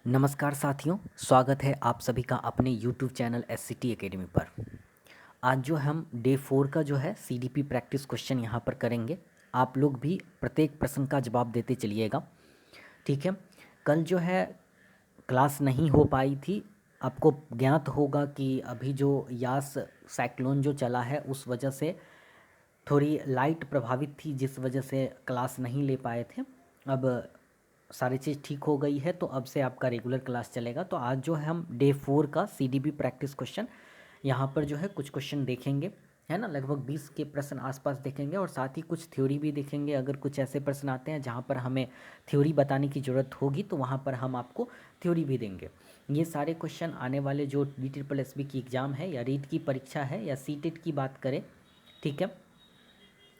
नमस्कार साथियों, स्वागत है आप सभी का अपने YouTube चैनल SCT एकेडमी पर। आज जो हम डे 4 का जो है CDP प्रैक्टिस क्वेश्चन यहाँ पर करेंगे। आप लोग भी प्रत्येक प्रश्न का जवाब देते चलिएगा, ठीक है। कल जो है क्लास नहीं हो पाई थी। आपको ज्ञात होगा कि अभी जो यास साइक्लोन जो चला है उस वजह से थोड़ी लाइट प्रभावित थी, जिस वजह से क्लास नहीं ले पाए थे। अब सारी चीज़ ठीक हो गई है तो अब से आपका रेगुलर क्लास चलेगा। तो आज जो है हम डे 4 का CDP प्रैक्टिस क्वेश्चन यहाँ पर जो है कुछ क्वेश्चन देखेंगे, है ना। लगभग 20 के प्रश्न आसपास देखेंगे और साथ ही कुछ थ्योरी भी देखेंगे। अगर कुछ ऐसे प्रश्न आते हैं जहाँ पर हमें थ्योरी बताने की ज़रूरत होगी तो वहाँ पर हम आपको थ्योरी भी देंगे। ये सारे क्वेश्चन आने वाले जो DSSB की एग्ज़ाम है या रीट की परीक्षा है या CTET की बात करें, ठीक है,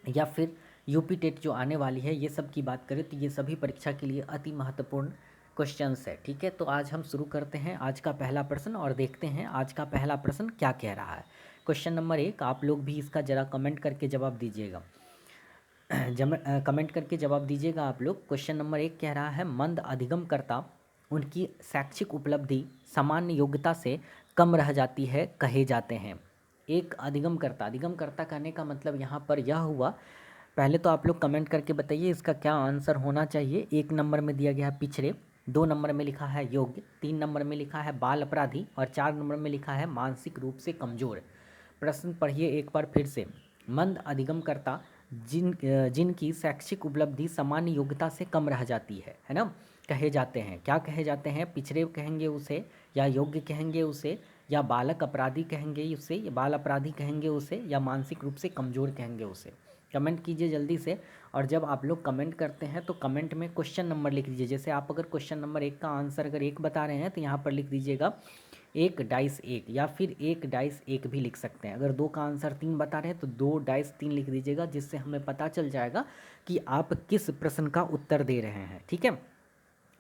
या फिर यूपी टेट जो आने वाली है, ये सब की बात करें तो ये सभी परीक्षा के लिए अति महत्वपूर्ण क्वेश्चंस है, ठीक है। तो आज हम शुरू करते हैं आज का पहला प्रश्न और देखते हैं आज का पहला प्रश्न क्या कह रहा है। क्वेश्चन नंबर 1, आप लोग भी इसका ज़रा कमेंट करके जवाब दीजिएगा। कमेंट करके जवाब दीजिएगा आप लोग। क्वेश्चन नंबर 1 कह रहा है, मंद अधिगमकर्ता उनकी शैक्षिक उपलब्धि सामान्य योग्यता से कम रह जाती है कहे जाते हैं। एक अधिगमकर्ता, अधिगमकर्ता कहने का मतलब यहाँ पर यह हुआ। पहले तो आप लोग कमेंट करके बताइए इसका क्या आंसर होना चाहिए। 1 नंबर में दिया गया है पिछड़े, 2 नंबर में लिखा है योग्य, 3 नंबर में लिखा है बाल अपराधी और 4 नंबर में लिखा है मानसिक रूप से कमज़ोर। प्रश्न पढ़िए एक बार फिर से। मंद अधिगमकर्ता जिनकी शैक्षिक उपलब्धि सामान्य योग्यता से कम रह जाती है ना, कहे जाते हैं। क्या कहे जाते हैं? पिछड़े कहेंगे उसे, या योग्य कहेंगे उसे, या बालक अपराधी कहेंगे उसे, या बाल अपराधी कहेंगे उसे, या मानसिक रूप से कमज़ोर कहेंगे उसे। कमेंट कीजिए जल्दी से। और जब आप लोग कमेंट करते हैं तो कमेंट में क्वेश्चन नंबर लिख दीजिए। जैसे आप अगर क्वेश्चन नंबर 1 का आंसर अगर 1 बता रहे हैं तो यहाँ पर लिख दीजिएगा 1 डाइस 1, या फिर 1 डाइस 1 भी लिख सकते हैं। अगर 2 का आंसर 3 बता रहे हैं तो 2 डाइस 3 लिख दीजिएगा, जिससे हमें पता चल जाएगा कि आप किस प्रश्न का उत्तर दे रहे हैं, ठीक है।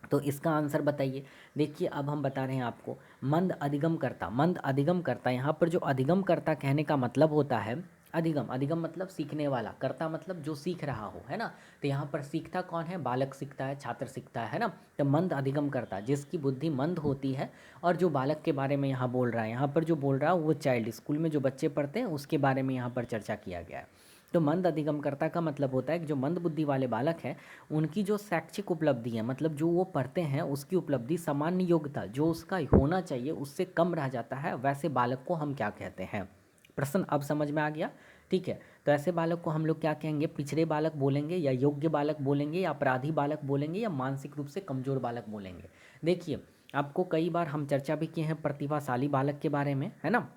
तो इसका आंसर बताइए। देखिए अब हम बता रहे हैं आपको, मंद अधिगमकर्ता। मंद अधिगमकर्ता, यहाँ पर जो अधिगमकर्ता कहने का मतलब होता है, अधिगम, अधिगम मतलब सीखने वाला, कर्ता मतलब जो सीख रहा हो, है ना। तो यहाँ पर सीखता कौन है? बालक सीखता है, छात्र सीखता है ना। तो मंद अधिगमकर्ता जिसकी बुद्धि मंद होती है। और जो बालक के बारे में यहाँ बोल रहा है, यहाँ पर जो बोल रहा है वो चाइल्ड, स्कूल में जो बच्चे पढ़ते हैं उसके बारे में यहाँ पर चर्चा किया गया है। तो मंद अधिगमकर्ता का मतलब होता है कि जो मंद बुद्धि वाले बालक हैं उनकी जो शैक्षिक उपलब्धि है, मतलब जो वो पढ़ते हैं उसकी उपलब्धि सामान्य योग्यता जो उसका होना चाहिए उससे कम रह जाता है, वैसे बालक को हम क्या कहते हैं? प्रश्न अब समझ में आ गया, ठीक है। तो ऐसे बालक को हम लोग क्या कहेंगे? पिछड़े बालक बोलेंगे, या योग्य बालक बोलेंगे, या अपराधी बालक बोलेंगे, या मानसिक रूप से कमज़ोर बालक बोलेंगे। देखिए आपको कई बार हम चर्चा भी किए हैं प्रतिभाशाली बालक के बारे में, है ना,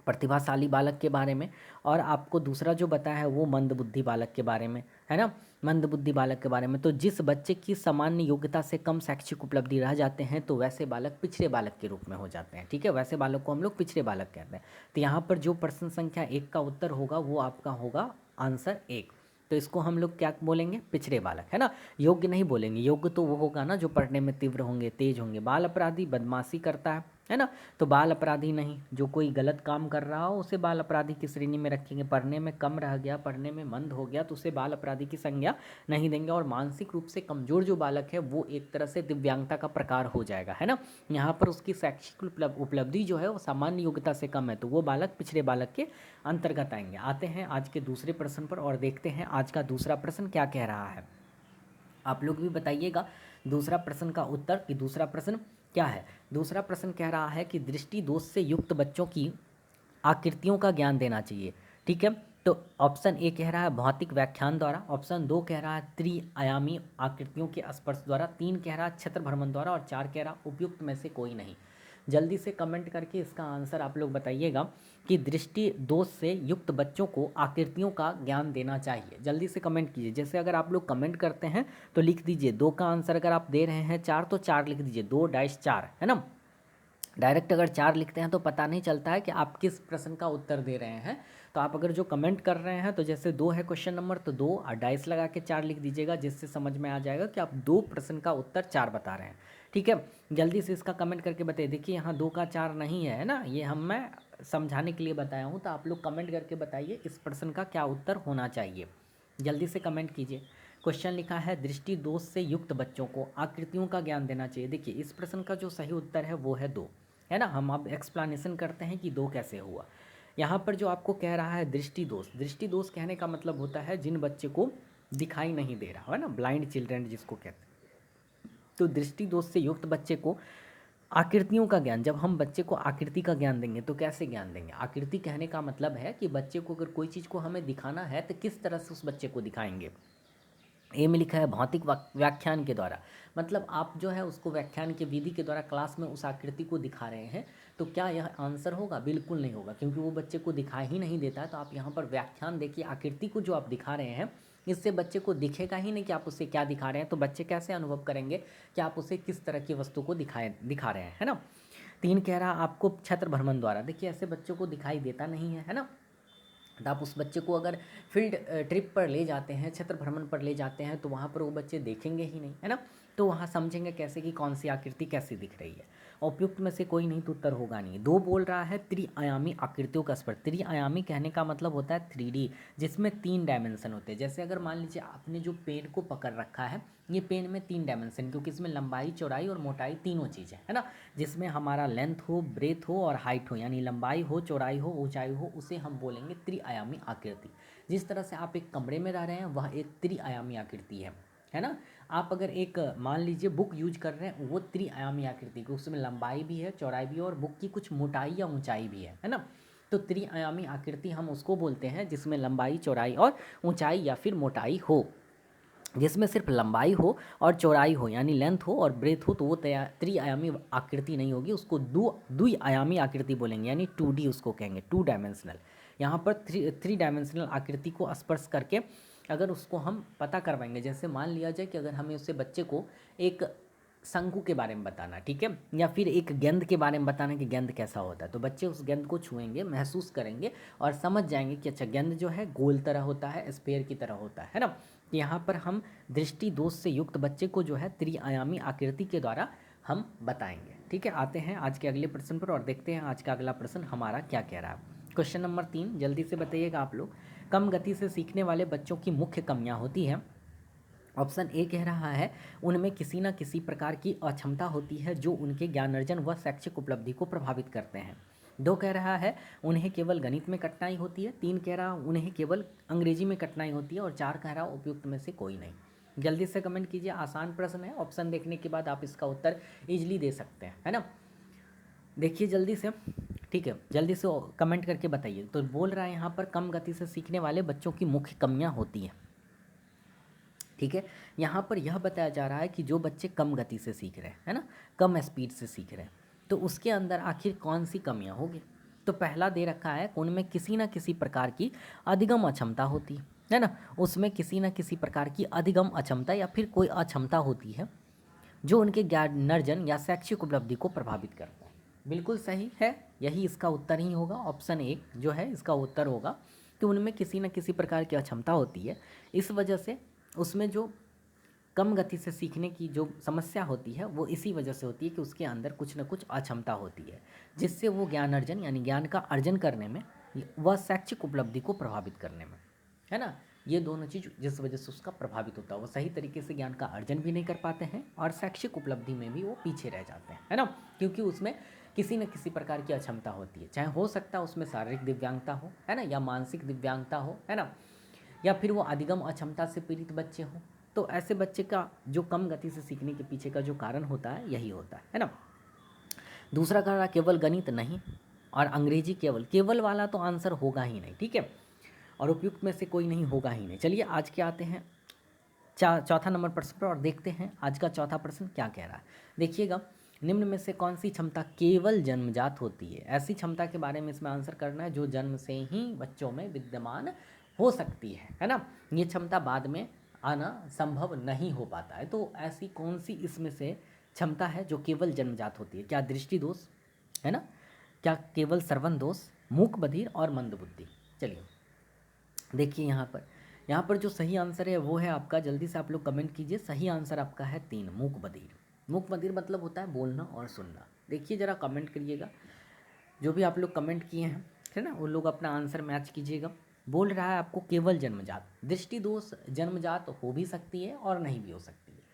प्रतिभाशाली बालक के बारे में। और आपको दूसरा जो बताया है वो मंदबुद्धि बालक के बारे में, है ना, मंदबुद्धि बालक के बारे में। तो जिस बच्चे की सामान्य योग्यता से कम शैक्षिक उपलब्धि रह जाते हैं तो वैसे बालक पिछड़े बालक के रूप में हो जाते हैं, ठीक है। वैसे बालक को हम लोग पिछड़े बालक कहते हैं। तो यहाँ पर जो प्रश्न संख्या 1 का उत्तर होगा वो आपका होगा आंसर 1। तो इसको हम लोग क्या बोलेंगे? पिछड़े बालक, है ना। योग्य नहीं बोलेंगे, योग्य तो वो होगा ना जो पढ़ने में तीव्र होंगे, तेज होंगे। बाल अपराधी बदमाशी करता है ना, तो बाल अपराधी नहीं। जो कोई गलत काम कर रहा हो उसे बाल अपराधी की श्रेणी में रखेंगे। पढ़ने में कम रह गया, पढ़ने में मंद हो गया तो उसे बाल अपराधी की संज्ञा नहीं देंगे। और मानसिक रूप से कमज़ोर जो बालक है वो एक तरह से दिव्यांगता का प्रकार हो जाएगा, है ना। यहाँ पर उसकी शैक्षिक उपलब्धि जो है वो सामान्य योग्यता से कम है, तो वो बालक पिछड़े बालक के अंतर्गत आएंगे। आते हैं आज के दूसरे प्रश्न पर और देखते हैं आज का दूसरा प्रश्न क्या कह रहा है। आप लोग भी बताइएगा दूसरा प्रश्न का उत्तर कि दूसरा प्रश्न क्या है। दूसरा प्रश्न कह रहा है कि दृष्टि दोष से युक्त बच्चों की आकृतियों का ज्ञान देना चाहिए, ठीक है। तो ऑप्शन ए कह रहा है भौतिक व्याख्यान द्वारा, ऑप्शन 2 कह रहा है त्रिआयामी आकृतियों के स्पर्श द्वारा, 3 कह रहा है क्षेत्र भ्रमण द्वारा और 4 कह रहा उपयुक्त में से कोई नहीं। जल्दी से कमेंट करके इसका आंसर आप लोग बताइएगा कि दृष्टि दोष से युक्त बच्चों को आकृतियों का ज्ञान देना चाहिए। जल्दी से कमेंट कीजिए। जैसे अगर आप लोग कमेंट करते हैं तो लिख दीजिए 2 का आंसर अगर आप दे रहे हैं 4 तो 4 लिख दीजिए, 2 डाइस 4, है ना। डायरेक्ट अगर 4 लिखते हैं तो पता नहीं चलता है कि आप किस प्रश्न का उत्तर दे रहे हैं। तो आप अगर जो कमेंट कर रहे हैं तो जैसे 2 है क्वेश्चन नंबर तो 2 और डाइस लगा के 4 लिख दीजिएगा, जिससे समझ में आ जाएगा कि आप 2 प्रश्न का उत्तर 4 बता रहे हैं, ठीक है। जल्दी से इसका कमेंट करके बताइए। देखिए यहाँ 2 का 4 नहीं है ना, ये मैं समझाने के लिए बताया हूँ। तो आप लोग कमेंट करके बताइए इस प्रश्न का क्या उत्तर होना चाहिए। जल्दी से कमेंट कीजिए। क्वेश्चन लिखा है दृष्टि दोष से युक्त बच्चों को आकृतियों का ज्ञान देना चाहिए। देखिए इस प्रश्न का जो सही उत्तर है वो है 2, है ना। हम अब एक्सप्लेनेशन करते हैं कि 2 कैसे हुआ। यहाँ पर जो आपको कह रहा है दृष्टि दोष कहने का मतलब होता है जिन बच्चे को दिखाई नहीं दे रहा, है ना, ब्लाइंड चिल्ड्रन जिसको कहते हैं। तो दृष्टि दोष से युक्त बच्चे को आकृतियों का ज्ञान, जब हम बच्चे को आकृति का ज्ञान देंगे तो कैसे ज्ञान देंगे? आकृति कहने का मतलब है कि बच्चे को अगर कोई चीज़ को हमें दिखाना है तो किस तरह से उस बच्चे को दिखाएंगे। ए में लिखा है भौतिक व्याख्यान के द्वारा, मतलब आप जो है उसको व्याख्यान के विधि के द्वारा क्लास में उस आकृति को दिखा रहे हैं। तो क्या यह आंसर होगा? बिल्कुल नहीं होगा, क्योंकि वो बच्चे को दिखाई ही नहीं देता है। तो आप यहाँ पर व्याख्यान देखिए, आकृति को जो आप दिखा रहे हैं इससे बच्चे को दिखेगा ही नहीं कि आप उसे क्या दिखा रहे हैं। तो बच्चे कैसे अनुभव करेंगे कि आप उसे किस तरह की वस्तु को दिखा रहे हैं, है ना। 3 कह रहा आपको क्षेत्र भ्रमण द्वारा, देखिए ऐसे बच्चों को दिखाई देता नहीं है ना। तो आप उस बच्चे को अगर फील्ड ट्रिप पर ले जाते हैं, क्षेत्र भ्रमण पर ले जाते हैं, तो वहाँ पर वो बच्चे देखेंगे ही नहीं, है ना। तो वहाँ समझेंगे कैसे कि कौन सी आकृति कैसी दिख रही है। उपयुक्त में से कोई नहीं तो उत्तर होगा नहीं। 2 बोल रहा है त्रिआयामी आकृतियों का स्पर्श। त्रिआयामी कहने का मतलब होता है 3D, जिसमें 3 डायमेंशन होते हैं। जैसे अगर मान लीजिए आपने जो पेन को पकड़ रखा है, ये पेन में 3 डायमेंशन, क्योंकि इसमें लंबाई, चौड़ाई और मोटाई तीनों चीज़ें, है ना। जिसमें हमारा लेंथ हो, ब्रेथ हो और हाइट हो, यानी लंबाई हो, चौड़ाई हो, ऊंचाई हो, उसे हम बोलेंगे त्रिआयामी आकृति। जिस तरह से आप एक कमरे में रह रहे हैं वह एक त्रिआयामी आकृति है ना। आप अगर एक मान लीजिए बुक यूज कर रहे हैं, वो त्रिआयामी आकृति की, उसमें लंबाई भी है, चौड़ाई भी है और बुक की कुछ मोटाई या ऊंचाई भी है ना। तो त्रिआयामी आकृति हम उसको बोलते हैं जिसमें लंबाई, चौड़ाई और ऊंचाई या फिर मोटाई हो। जिसमें सिर्फ लंबाई हो और चौड़ाई हो, यानी लेंथ हो और ब्रेथ हो, तो वो त्रिआयामी आकृति नहीं होगी, उसको द्विआयामी आकृति बोलेंगे, यानी 2D उसको कहेंगे, 2 डायमेंशनल। यहाँ पर 3 डायमेंशनल आकृति को स्पर्श करके अगर उसको हम पता करवाएंगे, जैसे मान लिया जाए कि अगर हमें उससे बच्चे को एक शंकु के बारे में बताना, ठीक है, या फिर एक गेंद के बारे में बताना कि गेंद कैसा होता है, तो बच्चे उस गेंद को छुएंगे, महसूस करेंगे और समझ जाएंगे कि अच्छा गेंद जो है गोल तरह होता है, स्फेयर की तरह होता है ना। यहाँ पर हम दृष्टि दोष से युक्त बच्चे को जो है त्रिआयामी आकृति के द्वारा हम बताएंगे। ठीक है, आते हैं आज के अगले प्रश्न पर और देखते हैं आज का अगला प्रश्न हमारा क्या कह रहा है। क्वेश्चन नंबर 3 जल्दी से बताइएगा आप लोग। कम गति से सीखने वाले बच्चों की मुख्य कमियां होती हैं। ऑप्शन ए कह रहा है उनमें किसी न किसी प्रकार की अक्षमता होती है जो उनके ज्ञानार्जन व शैक्षिक उपलब्धि को प्रभावित करते हैं। 2 कह रहा है उन्हें केवल गणित में कठिनाई होती है। 3 कह रहा उन्हें केवल अंग्रेजी में कठिनाई होती है और 4 कह रहा उपयुक्त में से कोई नहीं। जल्दी से कमेंट कीजिए, आसान प्रश्न है, ऑप्शन देखने के बाद आप इसका उत्तर ईजिली दे सकते हैं, है ना। देखिए जल्दी से, ठीक है, जल्दी से कमेंट करके बताइए। तो बोल रहा है यहाँ पर कम गति से सीखने वाले बच्चों की मुख्य कमियाँ होती हैं। ठीक है, यहाँ पर यह बताया जा रहा है कि जो बच्चे कम गति से सीख रहे हैं, है ना, कम स्पीड से सीख रहे हैं, तो उसके अंदर आखिर कौन सी कमियाँ होगी। तो पहला दे रखा है उनमें किसी न किसी प्रकार की अधिगम अक्षमता होती है ना। उसमें किसी न किसी प्रकार की अधिगम अक्षमता या फिर कोई अक्षमता होती है जो उनके ज्ञानार्जन या शैक्षिक उपलब्धि को प्रभावित करता है। बिल्कुल सही है, यही इसका उत्तर ही होगा। ऑप्शन 1 जो है इसका उत्तर होगा कि उनमें किसी न किसी प्रकार की अक्षमता होती है, इस वजह से उसमें जो कम गति से सीखने की जो समस्या होती है वो इसी वजह से होती है कि उसके अंदर कुछ न कुछ अक्षमता होती है जिससे वो ज्ञान अर्जन यानी ज्ञान का अर्जन करने में व शैक्षिक उपलब्धि को प्रभावित करने में, है ना, ये दोनों चीज़ जिस वजह से उसका प्रभावित होता है, वो सही तरीके से ज्ञान का अर्जन भी नहीं कर पाते हैं और शैक्षिक उपलब्धि में भी वो पीछे रह जाते हैं, है ना, क्योंकि उसमें किसी न किसी प्रकार की अक्षमता होती है। चाहे हो सकता है उसमें शारीरिक दिव्यांगता हो, है ना, या मानसिक दिव्यांगता हो, है ना, या फिर वो अधिगम अक्षमता से पीड़ित बच्चे हों। तो ऐसे बच्चे का जो कम गति से सीखने के पीछे का जो कारण होता है यही होता है ना। दूसरा कारण केवल गणित नहीं और अंग्रेजी केवल वाला तो आंसर होगा ही नहीं, ठीक है, और उपयुक्त में से कोई नहीं होगा ही नहीं। चलिए आज के आते हैं चौथा नंबर प्रश्न पर और देखते हैं आज का चौथा प्रश्न क्या कह रहा है। देखिएगा, निम्न में से कौन सी क्षमता केवल जन्मजात होती है। ऐसी क्षमता के बारे में इसमें आंसर करना है जो जन्म से ही बच्चों में विद्यमान हो सकती है ना। ये क्षमता बाद में आना संभव नहीं हो पाता है। तो ऐसी कौन सी इसमें से क्षमता है जो केवल जन्मजात होती है? क्या दृष्टि दोष, है ना, क्या केवल श्रवण दोष, मूक बधिर और मंदबुद्धि। चलिए देखिए यहाँ पर जो सही आंसर है वो है आपका, जल्दी से आप लोग कमेंट कीजिए, सही आंसर आपका है 3 मूक बधिर। मूक बधिर मतलब होता है बोलना और सुनना। देखिए ज़रा कमेंट करिएगा, जो भी आप लोग कमेंट किए हैं, है ना, वो लोग अपना आंसर मैच कीजिएगा। बोल रहा है आपको केवल जन्मजात। दृष्टि दोष जन्मजात हो भी सकती है और नहीं भी हो सकती है।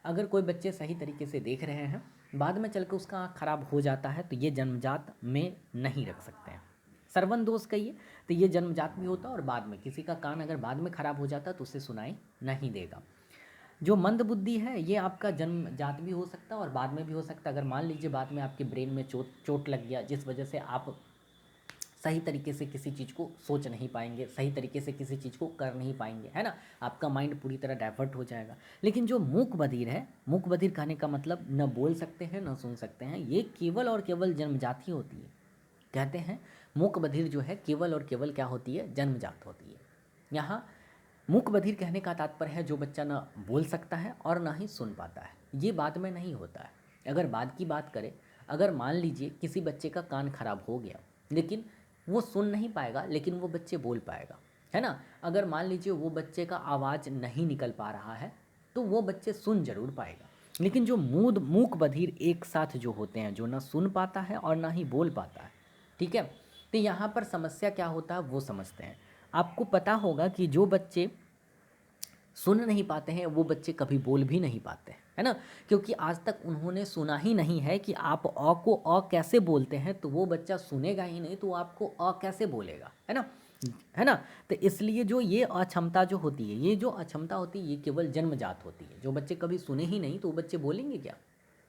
अगर कोई बच्चे सही तरीके से देख रहे हैं, बाद में चल के उसका आँख खराब हो जाता है, तो ये जन्मजात में नहीं रख सकते हैं। श्रवण दोष कहिए तो ये जन्मजात भी होता है, और बाद में किसी का कान अगर बाद में खराब हो जाता है तो उसे सुनाई नहीं देगा। जो मंद बुद्धि है ये आपका जन्मजात भी हो सकता है और बाद में भी हो सकता है। अगर मान लीजिए बाद में आपके ब्रेन में चोट लग गया, जिस वजह से आप सही तरीके से किसी चीज़ को सोच नहीं पाएंगे, सही तरीके से किसी चीज़ को कर नहीं पाएंगे, है ना, आपका माइंड पूरी तरह डाइवर्ट हो जाएगा। लेकिन जो मूक बधिर है, मूक बधिर कहने का मतलब न बोल सकते हैं न सुन सकते हैं, ये केवल और केवल जन्मजात ही होती है। कहते हैं मूक बधिर जो है केवल और केवल क्या होती है, जन्मजात होती है। यहाँ मूक बधिर कहने का तात्पर्य है जो बच्चा ना बोल सकता है और ना ही सुन पाता है। ये बाद में नहीं होता है। अगर बाद की बात करें, अगर मान लीजिए किसी बच्चे का कान खराब हो गया, लेकिन वो सुन नहीं पाएगा, लेकिन वो बच्चे बोल पाएगा, है ना। अगर मान लीजिए वो बच्चे का आवाज़ नहीं निकल पा रहा है, तो वो बच्चे सुन जरूर पाएगा। लेकिन जो मूक बधिर एक साथ जो होते हैं, जो ना सुन पाता है और ना ही बोल पाता है, ठीक है, तो यहाँ पर समस्या क्या होता है वो समझते हैं। आपको पता होगा कि जो बच्चे सुन नहीं पाते हैं वो बच्चे कभी बोल भी नहीं पाते, है ना, क्योंकि आज तक उन्होंने सुना ही नहीं है कि आप अ को अ कैसे बोलते हैं, तो वो बच्चा सुनेगा ही नहीं तो आपको अ कैसे बोलेगा, है ना, है ना। तो इसलिए जो ये अक्षमता जो होती है, ये जो अक्षमता होती है, ये केवल जन्मजात होती है। जो बच्चे कभी सुने ही नहीं तो वो बच्चे बोलेंगे क्या,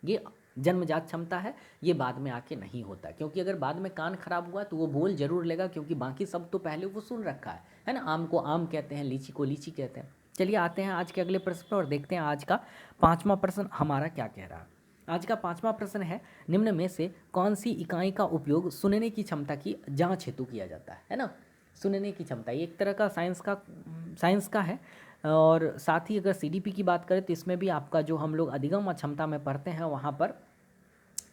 ये जन्मजात क्षमता है, ये बाद में आके नहीं होता। क्योंकि अगर बाद में कान खराब हुआ तो वो बोल जरूर लेगा, क्योंकि बाकी सब तो पहले वो सुन रखा है ना। आम को आम कहते हैं, लीची को लीची कहते हैं। चलिए आते हैं आज के अगले प्रश्न पर और देखते हैं आज का 5वां प्रश्न हमारा क्या कह रहा है। आज का 5वां प्रश्न है, निम्न में से कौन सी इकाई का उपयोग सुनने की क्षमता की जांच हेतु किया जाता है ना। सुनने की क्षमता ये एक तरह का साइंस का है। और साथ ही अगर सीडीपी की बात करें तो इसमें भी आपका जो हम लोग अधिगम क्षमता में पढ़ते हैं, वहाँ पर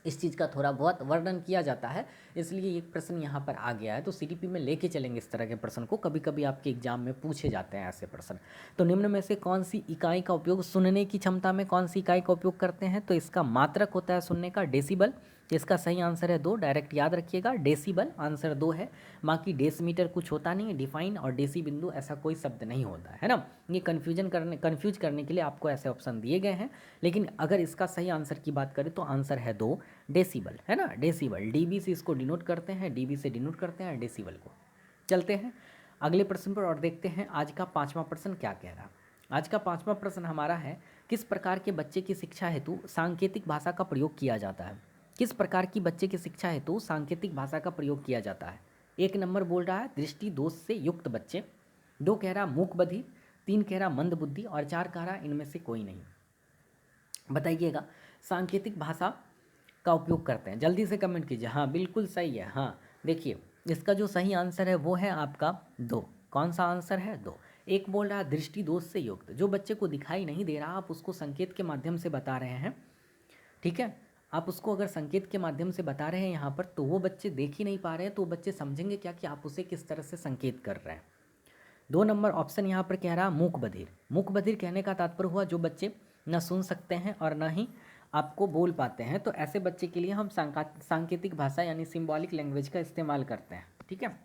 इस चीज़ का थोड़ा बहुत वर्णन किया जाता है, इसलिए एक प्रश्न यहाँ पर आ गया है। तो सीडीपी में लेके चलेंगे इस तरह के प्रश्न को, कभी कभी आपके एग्जाम में पूछे जाते हैं ऐसे प्रश्न। तो निम्न में से कौन सी इकाई का उपयोग सुनने की क्षमता में, कौन सी इकाई का उपयोग करते हैं, तो इसका मात्रक होता है सुनने का डेसिबल। इसका सही आंसर है 2, डायरेक्ट याद रखिएगा, डेसिबल आंसर 2 है। बाकी डेसीमीटर कुछ होता नहीं है, डिफाइन और डेसी बिंदु ऐसा कोई शब्द नहीं होता है ना। ये कन्फ्यूज करने के लिए आपको ऐसे ऑप्शन दिए गए हैं। लेकिन अगर इसका सही आंसर की बात करें तो आंसर है 2, डेसिबल, है ना। डेसिबल डीबी से इसको डिनोट करते हैं, डीबी से डिनोट करते हैं डेसिबल को। चलते हैं अगले प्रश्न पर और देखते हैं आज का 5वां प्रश्न क्या कह रहा है। आज का 5वां प्रश्न हमारा है, किस प्रकार के बच्चे की शिक्षा हेतु सांकेतिक भाषा का प्रयोग किया जाता है। किस प्रकार की बच्चे की शिक्षा हेतु सांकेतिक भाषा का प्रयोग किया जाता है। 1 नंबर बोल रहा है दृष्टि दोष से युक्त बच्चे, 2 कह रहा मूक बधिर, 3 कह रहा मंद बुद्धि और 4 कह रहा इनमें से कोई नहीं। बताइएगा सांकेतिक भाषा का उपयोग करते हैं, जल्दी से कमेंट कीजिए। हाँ बिल्कुल सही है। हाँ देखिए इसका जो सही आंसर है वो है आपका 2। कौन सा आंसर है 2। एक बोल रहा है दृष्टि दोष से युक्त, जो बच्चे को दिखाई नहीं दे रहा आप उसको संकेत के माध्यम से बता रहे हैं, ठीक है। आप उसको अगर संकेत के माध्यम से बता रहे हैं यहाँ पर, तो वो बच्चे देख ही नहीं पा रहे हैं, तो वो बच्चे समझेंगे क्या कि आप उसे किस तरह से संकेत कर रहे हैं। 2 नंबर ऑप्शन यहाँ पर कह रहा मूक बधिर। मूक बधिर कहने का तात्पर्य हुआ जो बच्चे न सुन सकते हैं और न ही आपको बोल पाते हैं, तो ऐसे बच्चे के लिए हम सांकेतिक भाषा यानी सिंबॉलिक लैंग्वेज का इस्तेमाल करते हैं, ठीक है।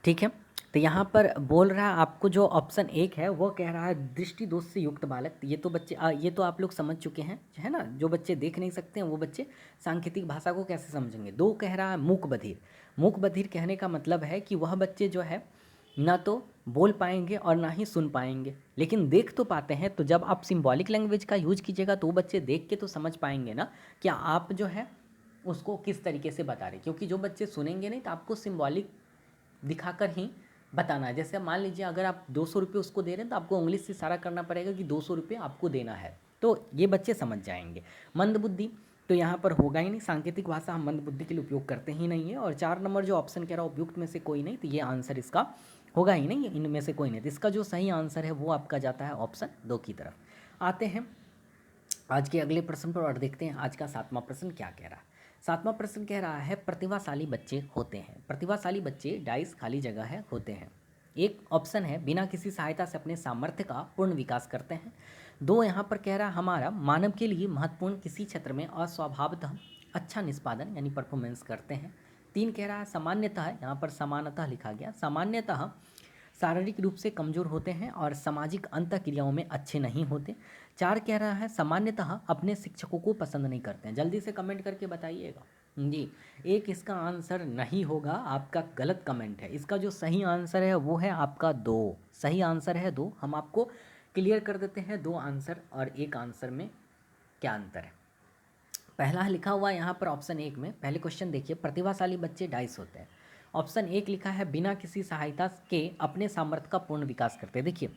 ठीक है, तो यहाँ पर बोल रहा है आपको जो ऑप्शन 1 है वो कह रहा है दृष्टि दोष से युक्त बालक। ये तो बच्चे ये तो आप लोग समझ चुके हैं, है ना। जो बच्चे देख नहीं सकते हैं वो बच्चे सांकेतिक भाषा को कैसे समझेंगे। 2 कह रहा है मूक बधिर। मूक बधिर कहने का मतलब है कि वह बच्चे जो है ना तो बोल पाएंगे और ना ही सुन पाएंगे, लेकिन देख तो पाते हैं। तो जब आप सिंबॉलिक लैंग्वेज का यूज कीजिएगा तो वो बच्चे देख के तो समझ पाएंगे ना कि आप जो है उसको किस तरीके से बता रहे। क्योंकि जो बच्चे सुनेंगे नहीं तो आपको सिंबॉलिक दिखाकर ही बताना है। जैसे मान लीजिए अगर आप 200 रुपये उसको दे रहे हैं तो आपको उंगली से इशारा करना पड़ेगा कि 200 रुपये आपको देना है, तो ये बच्चे समझ जाएंगे। मंद बुद्धि तो यहाँ पर होगा ही नहीं, सांकेतिक भाषा हम मंद बुद्धि के लिए उपयोग करते ही नहीं है। और 4 नंबर जो ऑप्शन कह रहा है उपयुक्त में से कोई नहीं, तो ये आंसर इसका होगा ही नहीं, इनमें से कोई नहीं। तो इसका जो सही आंसर है वो आपका जाता है ऑप्शन 2 की तरफ। आते हैं आज के अगले प्रश्न पर और देखते हैं आज का 7वां प्रश्न क्या कह रहा है। 7वां प्रश्न कह रहा है प्रतिभाशाली बच्चे होते हैं। प्रतिभाशाली बच्चे डाइस खाली जगह है होते हैं। एक ऑप्शन है बिना किसी सहायता से अपने सामर्थ्य का पूर्ण विकास करते हैं। 2 यहाँ पर कह रहा है हमारा मानव के लिए महत्वपूर्ण किसी क्षेत्र में अस्वभावतः अच्छा निष्पादन यानी परफॉर्मेंस करते हैं। 3 कह रहा है सामान्यतः, यहाँ पर सामान्यतः लिखा गया, सामान्यतः शारीरिक रूप से कमजोर होते हैं और सामाजिक अंतःक्रियाओं में अच्छे नहीं होते। 4 कह रहा है सामान्यतः अपने शिक्षकों को पसंद नहीं करते हैं। जल्दी से कमेंट करके बताइएगा जी। एक इसका आंसर नहीं होगा, आपका गलत कमेंट है। इसका जो सही आंसर है वो है आपका 2, सही आंसर है 2। हम आपको क्लियर कर देते हैं 2 आंसर और एक आंसर में क्या अंतर है। पहला लिखा हुआ है यहाँ पर ऑप्शन 1 में, पहले क्वेश्चन देखिए, प्रतिभाशाली बच्चे 2.5 होते हैं। ऑप्शन 1 लिखा है बिना किसी सहायता के अपने सामर्थ्य का पूर्ण विकास करते हैं। देखिए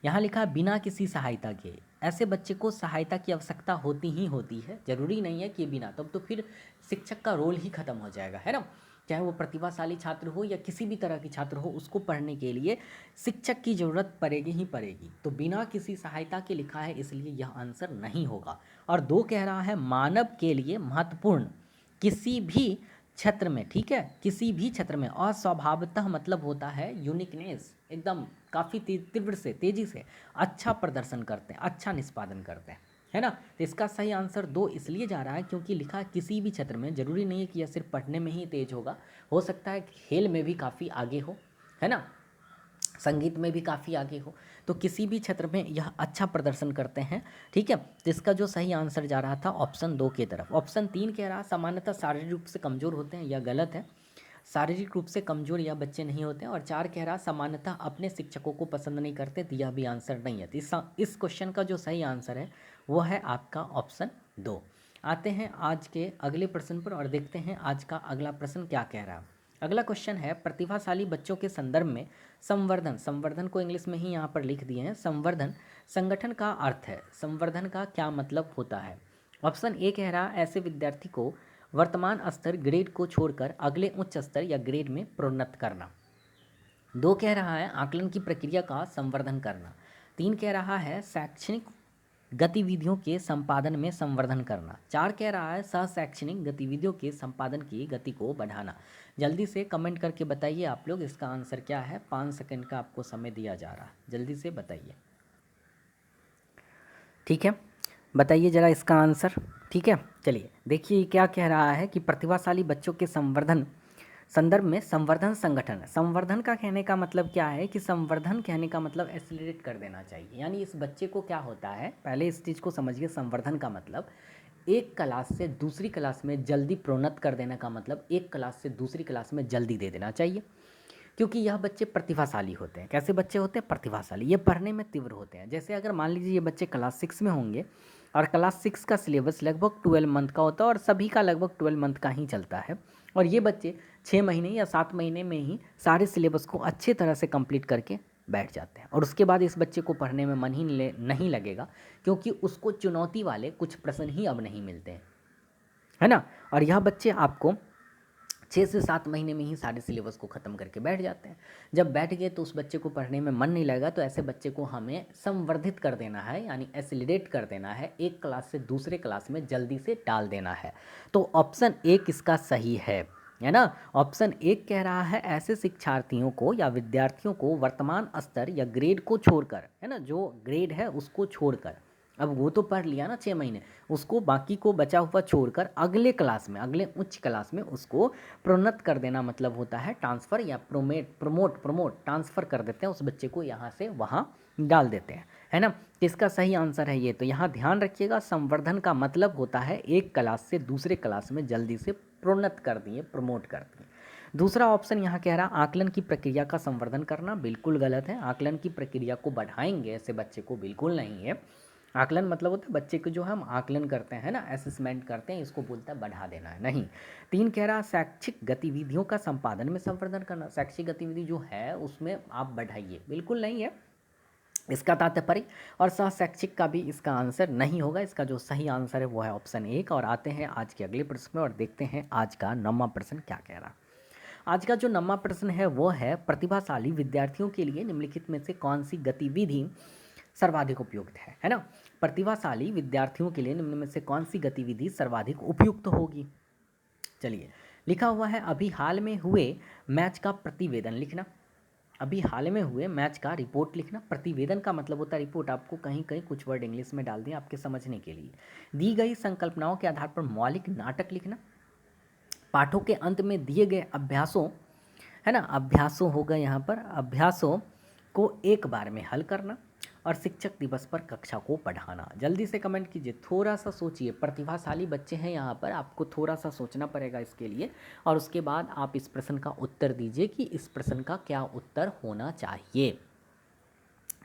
यहाँ लिखा है बिना किसी सहायता के, ऐसे बच्चे को सहायता की आवश्यकता होती ही होती है, जरूरी नहीं है कि बिना, तब तो फिर शिक्षक का रोल ही खत्म हो जाएगा, है ना। चाहे वो प्रतिभाशाली छात्र हो या किसी भी तरह की छात्र हो, उसको पढ़ने के लिए शिक्षक की ज़रूरत पड़ेगी ही पड़ेगी। तो बिना किसी सहायता के लिखा है, इसलिए यह आंसर नहीं होगा। और 2 कह रहा है मानव के लिए महत्वपूर्ण किसी भी क्षेत्र में, ठीक है, किसी भी क्षेत्र में अस्वभावतः मतलब होता है यूनिकनेस, एकदम काफ़ी तीव्र से, तेजी से अच्छा प्रदर्शन करते हैं, अच्छा निष्पादन करते हैं, है ना। तो इसका सही आंसर 2 इसलिए जा रहा है क्योंकि लिखा है किसी भी क्षेत्र में, जरूरी नहीं है कि यह सिर्फ पढ़ने में ही तेज होगा, हो सकता है खेल में भी काफ़ी आगे हो, है ना, संगीत में भी काफ़ी आगे हो, तो किसी भी क्षेत्र में यह अच्छा प्रदर्शन करते हैं, ठीक है। तो इसका जो सही आंसर जा रहा था ऑप्शन 2 की तरफ। ऑप्शन 3 कह रहा सामान्यतः शारीरिक रूप से कमज़ोर होते हैं, यह गलत है, शारीरिक रूप से कमजोर या बच्चे नहीं होते हैं। और 4 कह रहा सामान्यतः अपने शिक्षकों को पसंद नहीं करते, तो यह भी आंसर नहीं है। तो इस क्वेश्चन का जो सही आंसर है वो है आपका ऑप्शन 2। आते हैं आज के अगले प्रश्न पर और देखते हैं आज का अगला प्रश्न क्या कह रहा है। अगला क्वेश्चन है प्रतिभाशाली बच्चों के संदर्भ में संवर्धन, संवर्धन को इंग्लिश में ही यहाँ पर लिख दिए हैं, संवर्धन संगठन का अर्थ है, संवर्धन का क्या मतलब होता है। ऑप्शन ए कह रहा ऐसे विद्यार्थी को वर्तमान स्तर ग्रेड को छोड़कर अगले उच्च स्तर या ग्रेड में प्रोन्नत करना। 2 कह रहा है आकलन की प्रक्रिया का संवर्धन करना। 3 कह रहा है शैक्षणिक गतिविधियों के संपादन में संवर्धन करना। 4 कह रहा है सह शैक्षणिक गतिविधियों के संपादन की गति को बढ़ाना। जल्दी से कमेंट करके बताइए आप लोग इसका आंसर क्या है। 5 सेकंड का आपको समय दिया जा रहा है, जल्दी से बताइए, ठीक है, बताइए ज़रा इसका आंसर, ठीक है। चलिए देखिए क्या कह रहा है कि प्रतिभाशाली बच्चों के संवर्धन संदर्भ में संवर्धन संगठन। संवर्धन का कहने का मतलब क्या है कि संवर्धन कहने का मतलब एक्सीलरेट कर देना चाहिए, यानी इस बच्चे को क्या होता है, पहले इस चीज़ को समझिए। संवर्धन का मतलब एक क्लास से दूसरी क्लास में जल्दी प्रोन्नत कर देने का मतलब एक क्लास से दूसरी क्लास में जल्दी दे देना चाहिए, क्योंकि यह बच्चे प्रतिभाशाली होते हैं। कैसे बच्चे होते हैं, प्रतिभाशाली, ये पढ़ने में तीव्र होते हैं। जैसे अगर मान लीजिए ये बच्चे क्लास 6 में होंगे और क्लास 6 का सिलेबस लगभग 12 मंथ का होता है और सभी का लगभग 12 मंथ का ही चलता है, और ये बच्चे 6 महीने या 7 महीने में ही सारे सिलेबस को अच्छे तरह से कंप्लीट करके बैठ जाते हैं, और उसके बाद इस बच्चे को पढ़ने में मन ही नहीं लगेगा, क्योंकि उसको चुनौती वाले कुछ प्रश्न ही अब नहीं मिलते हैं, है ना। और यह बच्चे आपको 6 से 7 महीने में ही सारे सिलेबस को ख़त्म करके बैठ जाते हैं। जब बैठ गए तो उस बच्चे को पढ़ने में मन नहीं लगेगा, तो ऐसे बच्चे को हमें संवर्धित कर देना है, यानी एक्सीलरेट कर देना है, एक क्लास से दूसरे क्लास में जल्दी से डाल देना है। तो ऑप्शन 1 इसका सही है ना। ऑप्शन 1 कह रहा है ऐसे शिक्षार्थियों को या विद्यार्थियों को वर्तमान स्तर या ग्रेड को छोड़कर, है ना, जो ग्रेड है उसको छोड़कर, अब वो तो पढ़ लिया ना 6 महीने, उसको बाकी को बचा हुआ छोड़कर अगले क्लास में, अगले उच्च क्लास में उसको प्रोन्नत कर देना मतलब होता है ट्रांसफ़र या प्रमोट ट्रांसफ़र कर देते हैं उस बच्चे को, यहाँ से वहाँ डाल देते हैं, है ना। इसका सही आंसर है ये। तो यहाँ ध्यान रखिएगा, संवर्धन का मतलब होता है एक क्लास से दूसरे क्लास में जल्दी से प्रोन्नत कर दिए, प्रमोट कर दिए। दूसरा ऑप्शन यहाँ कह रहा आकलन की प्रक्रिया का संवर्धन करना, बिल्कुल गलत है। आकलन की प्रक्रिया को बढ़ाएंगे ऐसे बच्चे को, बिल्कुल नहीं है। आकलन मतलब होता है बच्चे को जो हम आकलन करते हैं ना, असेसमेंट करते हैं, इसको बोलता है बढ़ा देना है, नहीं। 3 कह रहा शैक्षिक गतिविधियों का संपादन में संवर्धन करना, शैक्षिक गतिविधि जो है उसमें आप बढ़ाइए, बिल्कुल नहीं है इसका तात्पर्य। और सह शैक्षिक का भी इसका आंसर नहीं होगा। इसका जो सही आंसर है वो है ऑप्शन 1। और आते हैं आज के अगले प्रश्न में और देखते हैं आज का 9वां प्रश्न क्या कह रहा। आज का जो 9वां प्रश्न है वो है प्रतिभाशाली विद्यार्थियों के लिए निम्नलिखित में से कौन सी गतिविधि सर्वाधिक उपयुक्त है ना। प्रतिभाशाली विद्यार्थियों के लिए निम्न में से कौन सी गतिविधि सर्वाधिक उपयुक्त होगी। चलिए लिखा हुआ है अभी हाल में हुए मैच का प्रतिवेदन लिखना। अभी हाल में हुए मैच का रिपोर्ट लिखना। प्रतिवेदन का मतलब होता है रिपोर्ट। आपको कहीं कहीं कुछ वर्ड इंग्लिश में डाल दिए आपके समझने के लिए। दी गई संकल्पनाओं के आधार पर मौलिक नाटक लिखना। पाठों के अंत में दिए गए अभ्यासों, है ना, अभ्यासों हो गए यहाँ पर, अभ्यासों को एक बार में हल करना और शिक्षक दिवस पर कक्षा को पढ़ाना। जल्दी से कमेंट कीजिए, थोड़ा सा सोचिए, प्रतिभाशाली बच्चे हैं यहाँ पर, आपको थोड़ा सा सोचना पड़ेगा इसके लिए, और उसके बाद आप इस प्रश्न का उत्तर दीजिए कि इस प्रश्न का क्या उत्तर होना चाहिए।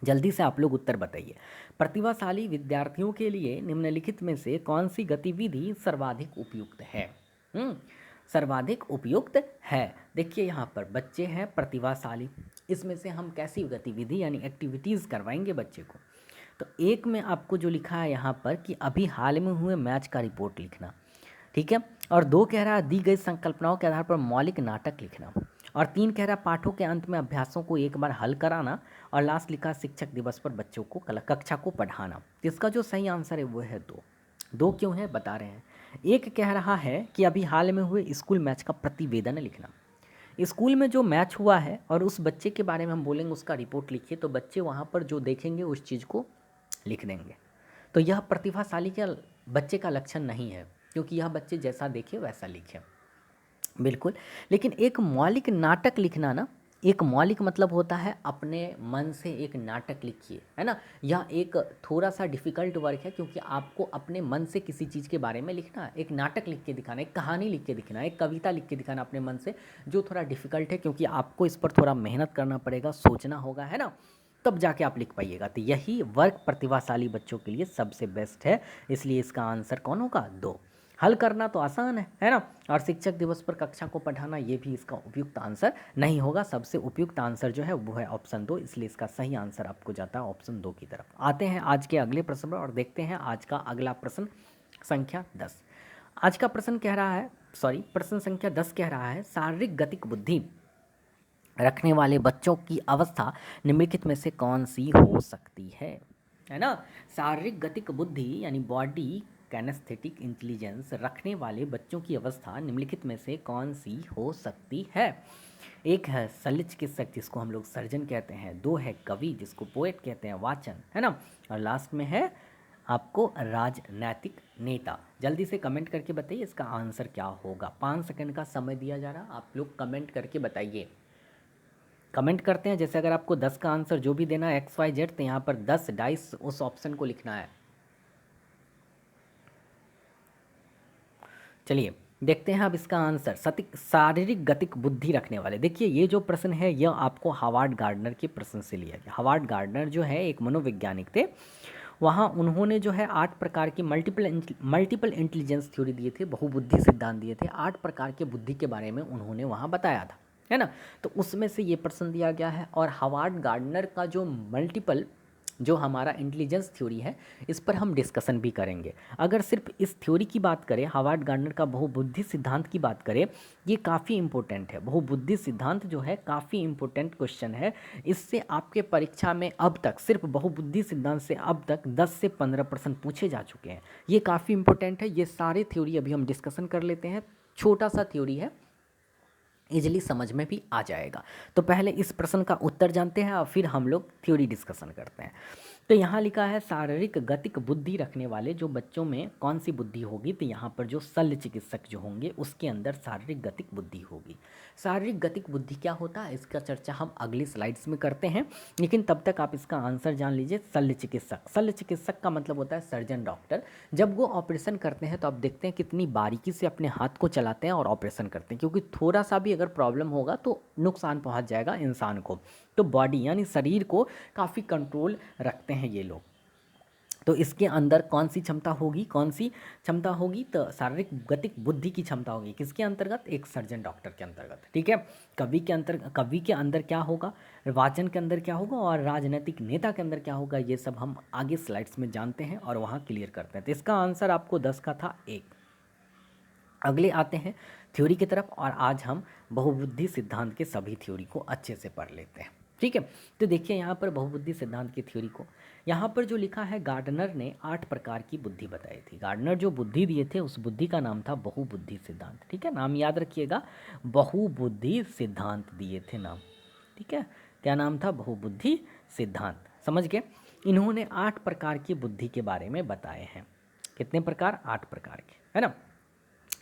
जल्दी से आप लोग उत्तर बताइए। प्रतिभाशाली विद्यार्थियों के लिए निम्नलिखित में से कौन सी गतिविधि सर्वाधिक उपयुक्त है? सर्वाधिक उपयुक्त है। देखिए यहाँ पर बच्चे हैं प्रतिभाशाली, इसमें से हम कैसी गतिविधि यानी एक्टिविटीज़ करवाएंगे बच्चे को? तो एक में आपको जो लिखा है यहाँ पर कि अभी हाल में हुए मैच का रिपोर्ट लिखना, ठीक है। और 2 कह रहा है दी गई संकल्पनाओं के आधार पर मौलिक नाटक लिखना। और 3 कह रहा है पाठों के अंत में अभ्यासों को एक बार हल कराना। और लास्ट लिखा शिक्षक दिवस पर बच्चों को कक्षा को पढ़ाना। इसका जो सही आंसर है वो है 2। 2 क्यों है बता रहे हैं। एक कह रहा है कि अभी हाल में हुए स्कूल मैच का प्रतिवेदन लिखना। स्कूल में जो मैच हुआ है और उस बच्चे के बारे में हम बोलेंगे उसका रिपोर्ट लिखिए, तो बच्चे वहाँ पर जो देखेंगे उस चीज़ को लिख देंगे। तो यह प्रतिभाशाली के बच्चे का लक्षण नहीं है, क्योंकि यह बच्चे जैसा देखे वैसा लिखे, बिल्कुल। लेकिन एक मौलिक नाटक लिखना ना, एक मौलिक मतलब होता है अपने मन से एक नाटक लिखिए, है ना। यह एक थोड़ा सा डिफ़िकल्ट वर्क है, क्योंकि आपको अपने मन से किसी चीज़ के बारे में लिखना है, एक नाटक लिख के दिखाना, एक कहानी लिख के दिखाना, एक कविता लिख के दिखाना अपने मन से, जो थोड़ा डिफ़िकल्ट है, क्योंकि आपको इस पर थोड़ा मेहनत करना पड़ेगा, सोचना होगा, है ना, तब जाके आप लिख पाइएगा। तो यही वर्क प्रतिभाशाली बच्चों के लिए सबसे बेस्ट है, इसलिए इसका आंसर कौन होगा? 2। हल करना तो आसान है ना। और शिक्षक दिवस पर कक्षा को पढ़ाना, ये भी इसका उपयुक्त आंसर नहीं होगा। सबसे उपयुक्त आंसर जो है वो है ऑप्शन 2, इसलिए इसका सही आंसर आपको जाता है ऑप्शन 2 की तरफ। आते हैं आज के अगले प्रश्न पर और देखते हैं आज का अगला प्रश्न संख्या 10। आज का प्रश्न कह रहा है, प्रश्न संख्या 10 कह रहा है शारीरिक गतिक बुद्धि रखने वाले बच्चों की अवस्था निम्नलिखित में से कौन सी हो सकती है ना। शारीरिक गतिक बुद्धि यानी बॉडी कैनेस्थेटिक इंटेलिजेंस रखने वाले बच्चों की अवस्था निम्नलिखित में से कौन सी हो सकती है? एक है शल्य चिकित्सक जिसको हम लोग सर्जन कहते हैं, 2 है कवि जिसको पोएट कहते हैं, वाचन, है ना, और लास्ट में है आपको राजनैतिक नेता। जल्दी से कमेंट करके बताइए इसका आंसर क्या होगा। 5 सेकंड का समय दिया जा रहा, आप लोग कमेंट करके बताइए। कमेंट करते हैं, जैसे अगर आपको 10 का आंसर जो भी देना है XYZ, तो यहाँ पर 10 डाइस उस ऑप्शन को लिखना है। चलिए देखते हैं अब इसका आंसर। शारीरिक गतिक बुद्धि रखने वाले, देखिए ये जो प्रश्न है यह आपको हावर्ड गार्डनर के प्रश्न से लिया गया। हावर्ड गार्डनर जो है एक मनोवैज्ञानिक थे, वहाँ उन्होंने जो है 8 प्रकार की मल्टीपल इंटेलिजेंस थ्योरी दिए थे, बहुबुद्धि सिद्धांत दिए थे। 8 प्रकार के बुद्धि के बारे में उन्होंने वहाँ बताया था, है ना। तो उसमें से ये प्रश्न दिया गया है। और हावर्ड गार्डनर का जो हमारा इंटेलिजेंस थ्योरी है, इस पर हम डिस्कशन भी करेंगे। अगर सिर्फ इस थ्योरी की बात करें, हावर्ड गार्डनर का बहुबुद्धि सिद्धांत की बात करें, ये काफ़ी इंपॉर्टेंट है। बहुबुद्धि सिद्धांत जो है काफ़ी इंपॉर्टेंट क्वेश्चन है। इससे आपके परीक्षा में अब तक सिर्फ बहुबुद्धि सिद्धांत से अब तक 10 से 15 प्रश्न पूछे जा चुके हैं। ये काफ़ी इंपॉर्टेंट है। ये सारे थ्योरी अभी हम डिस्कशन कर लेते हैं। छोटा सा थ्योरी है, इजीली समझ में भी आ जाएगा। तो पहले इस प्रश्न का उत्तर जानते हैं और फिर हम लोग थ्योरी डिस्कशन करते हैं। तो यहाँ लिखा है शारीरिक गतिक बुद्धि रखने वाले जो बच्चों में कौन सी बुद्धि होगी? तो यहाँ पर जो शल्य चिकित्सक जो होंगे उसके अंदर शारीरिक गतिक बुद्धि होगी। शारीरिक गतिक बुद्धि क्या होता है इसका चर्चा हम अगली स्लाइड्स में करते हैं, लेकिन तब तक आप इसका आंसर जान लीजिए। शल्य चिकित्सक, शल्य चिकित्सक का मतलब होता है सर्जन डॉक्टर। जब वो ऑपरेशन करते हैं तो आप देखते हैं कितनी बारीकी से अपने हाथ को चलाते हैं और ऑपरेशन करते हैं, क्योंकि थोड़ा सा भी अगर प्रॉब्लम होगा तो नुकसान पहुंच जाएगा इंसान को। तो बॉडी यानी शरीर को काफ़ी कंट्रोल रखते हैं ये लोग। तो इसके अंदर कौन सी क्षमता होगी? तो शारीरिक गतिक बुद्धि की क्षमता होगी। किसके अंतर्गत? एक सर्जन डॉक्टर के अंतर्गत, ठीक है। कवि के अंदर क्या होगा, वाचन के अंदर क्या होगा, और राजनीतिक नेता के अंदर क्या होगा, ये सब हम आगे स्लाइड्स में जानते हैं और वहाँ क्लियर करते हैं। तो इसका आंसर आपको 10 का था 1। अगले आते हैं थ्योरी की तरफ, और आज हम बहुबुद्धि सिद्धांत के सभी थ्योरी को अच्छे से पढ़ लेते हैं, ठीक है। तो देखिए यहाँ पर बहुबुद्धि सिद्धांत की थ्योरी को, यहाँ पर जो लिखा है, गार्डनर ने 8 प्रकार की बुद्धि बताई थी। गार्डनर जो बुद्धि दिए थे उस बुद्धि का नाम था बहुबुद्धि सिद्धांत, ठीक है। नाम याद रखिएगा, बहुबुद्धि सिद्धांत दिए थे नाम, ठीक है। क्या नाम था? बहुबुद्धि सिद्धांत। समझ गए? इन्होंने 8 प्रकार की बुद्धि के बारे में बताए हैं। कितने प्रकार? 8 प्रकार के, है ना।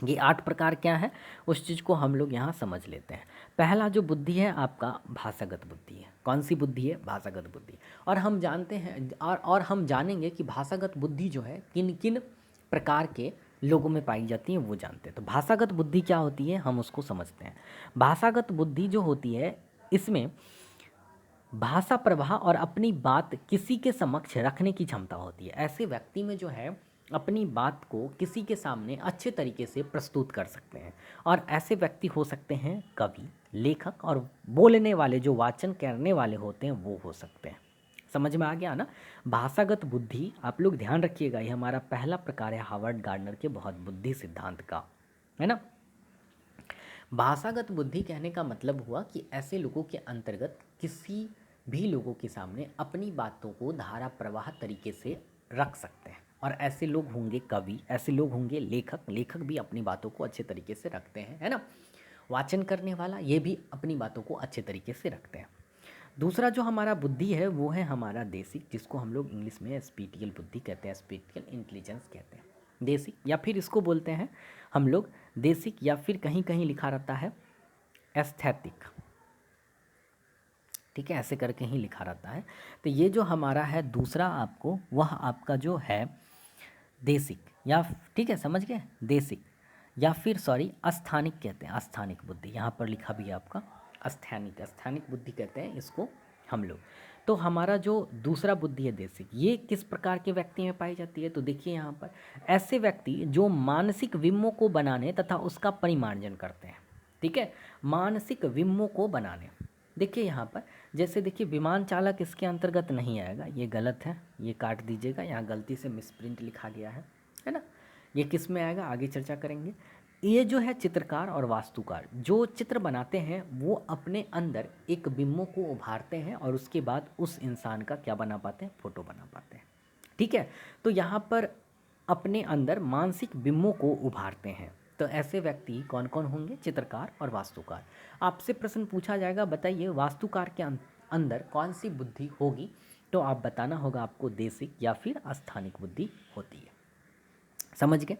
ये 8 प्रकार क्या है उस चीज़ को हम लोग यहाँ समझ लेते हैं। पहला जो बुद्धि है आपका भाषागत बुद्धि है। कौन सी बुद्धि है? भाषागत बुद्धि। और हम जानते हैं और हम जानेंगे कि भाषागत बुद्धि जो है किन किन प्रकार के लोगों में पाई जाती है वो जानते हैं। तो भाषागत बुद्धि क्या होती है हम उसको समझते हैं। भाषागत बुद्धि जो होती है इसमें भाषा प्रवाह और अपनी बात किसी के समक्ष रखने की क्षमता होती है। ऐसे व्यक्ति में जो है अपनी बात को किसी के सामने अच्छे तरीके से प्रस्तुत कर सकते हैं। और ऐसे व्यक्ति हो सकते हैं कवि, लेखक और बोलने वाले जो वाचन करने वाले होते हैं वो हो सकते हैं। समझ में आ गया ना? भाषागत बुद्धि आप लोग ध्यान रखिएगा, ये हमारा पहला प्रकार है हार्वर्ड गार्डनर के बहुत बुद्धि सिद्धांत का, है ना। भाषागत बुद्धि कहने का मतलब हुआ कि ऐसे लोगों के अंतर्गत किसी भी लोगों के सामने अपनी बातों को धारा प्रवाह तरीके से रख सकते हैं। और ऐसे लोग होंगे कवि, ऐसे लोग होंगे लेखक। लेखक भी अपनी बातों को अच्छे तरीके से रखते हैं, है ना। वाचन करने वाला ये भी अपनी बातों को अच्छे तरीके से रखते हैं। दूसरा जो हमारा बुद्धि है वो है हमारा देसिक, जिसको हम लोग इंग्लिश में स्पीटियल बुद्धि कहते हैं, स्पीटियल इंटेलिजेंस कहते हैं। देसिक या फिर इसको बोलते हैं हम लोग देसिक, या फिर कहीं कहीं लिखा रहता है एस्थेटिक। ठीक है, ऐसे करके ही लिखा रहता है। तो ये जो हमारा है दूसरा आपको, वह आपका जो है देसिक, या ठीक है समझ गए, देसिक या फिर सॉरी अस्थानिक कहते हैं। अस्थानिक बुद्धि यहाँ पर लिखा भी है आपका अस्थानिक, अस्थानिक बुद्धि कहते हैं इसको हम लोग। तो हमारा जो दूसरा बुद्धि है देसिक, ये किस प्रकार के व्यक्ति में पाई जाती है? तो देखिए यहाँ पर ऐसे व्यक्ति जो मानसिक विम्मों को बनाने तथा उसका परिमार्जन करते हैं। ठीक है, मानसिक विम्मों को बनाने। देखिए यहाँ पर जैसे देखिए विमान चालक इसके अंतर्गत नहीं आएगा, ये गलत है, ये काट दीजिएगा, यहाँ गलती से मिसप्रिंट लिखा गया है ना। ये किस में आएगा आगे चर्चा करेंगे। ये जो है चित्रकार और वास्तुकार, जो चित्र बनाते हैं वो अपने अंदर एक बिंबों को उभारते हैं और उसके बाद उस इंसान का क्या बना पाते हैं? फोटो बना पाते हैं। ठीक है, तो यहाँ पर अपने अंदर मानसिक बिंबों को उभारते हैं। तो ऐसे व्यक्ति कौन कौन होंगे? चित्रकार और वास्तुकार। आपसे प्रश्न पूछा जाएगा, बताइए वास्तुकार के अंदर कौन सी बुद्धि होगी? तो आप बताना होगा आपको देसिक या फिर अस्थानिक बुद्धि होती है। समझ गए?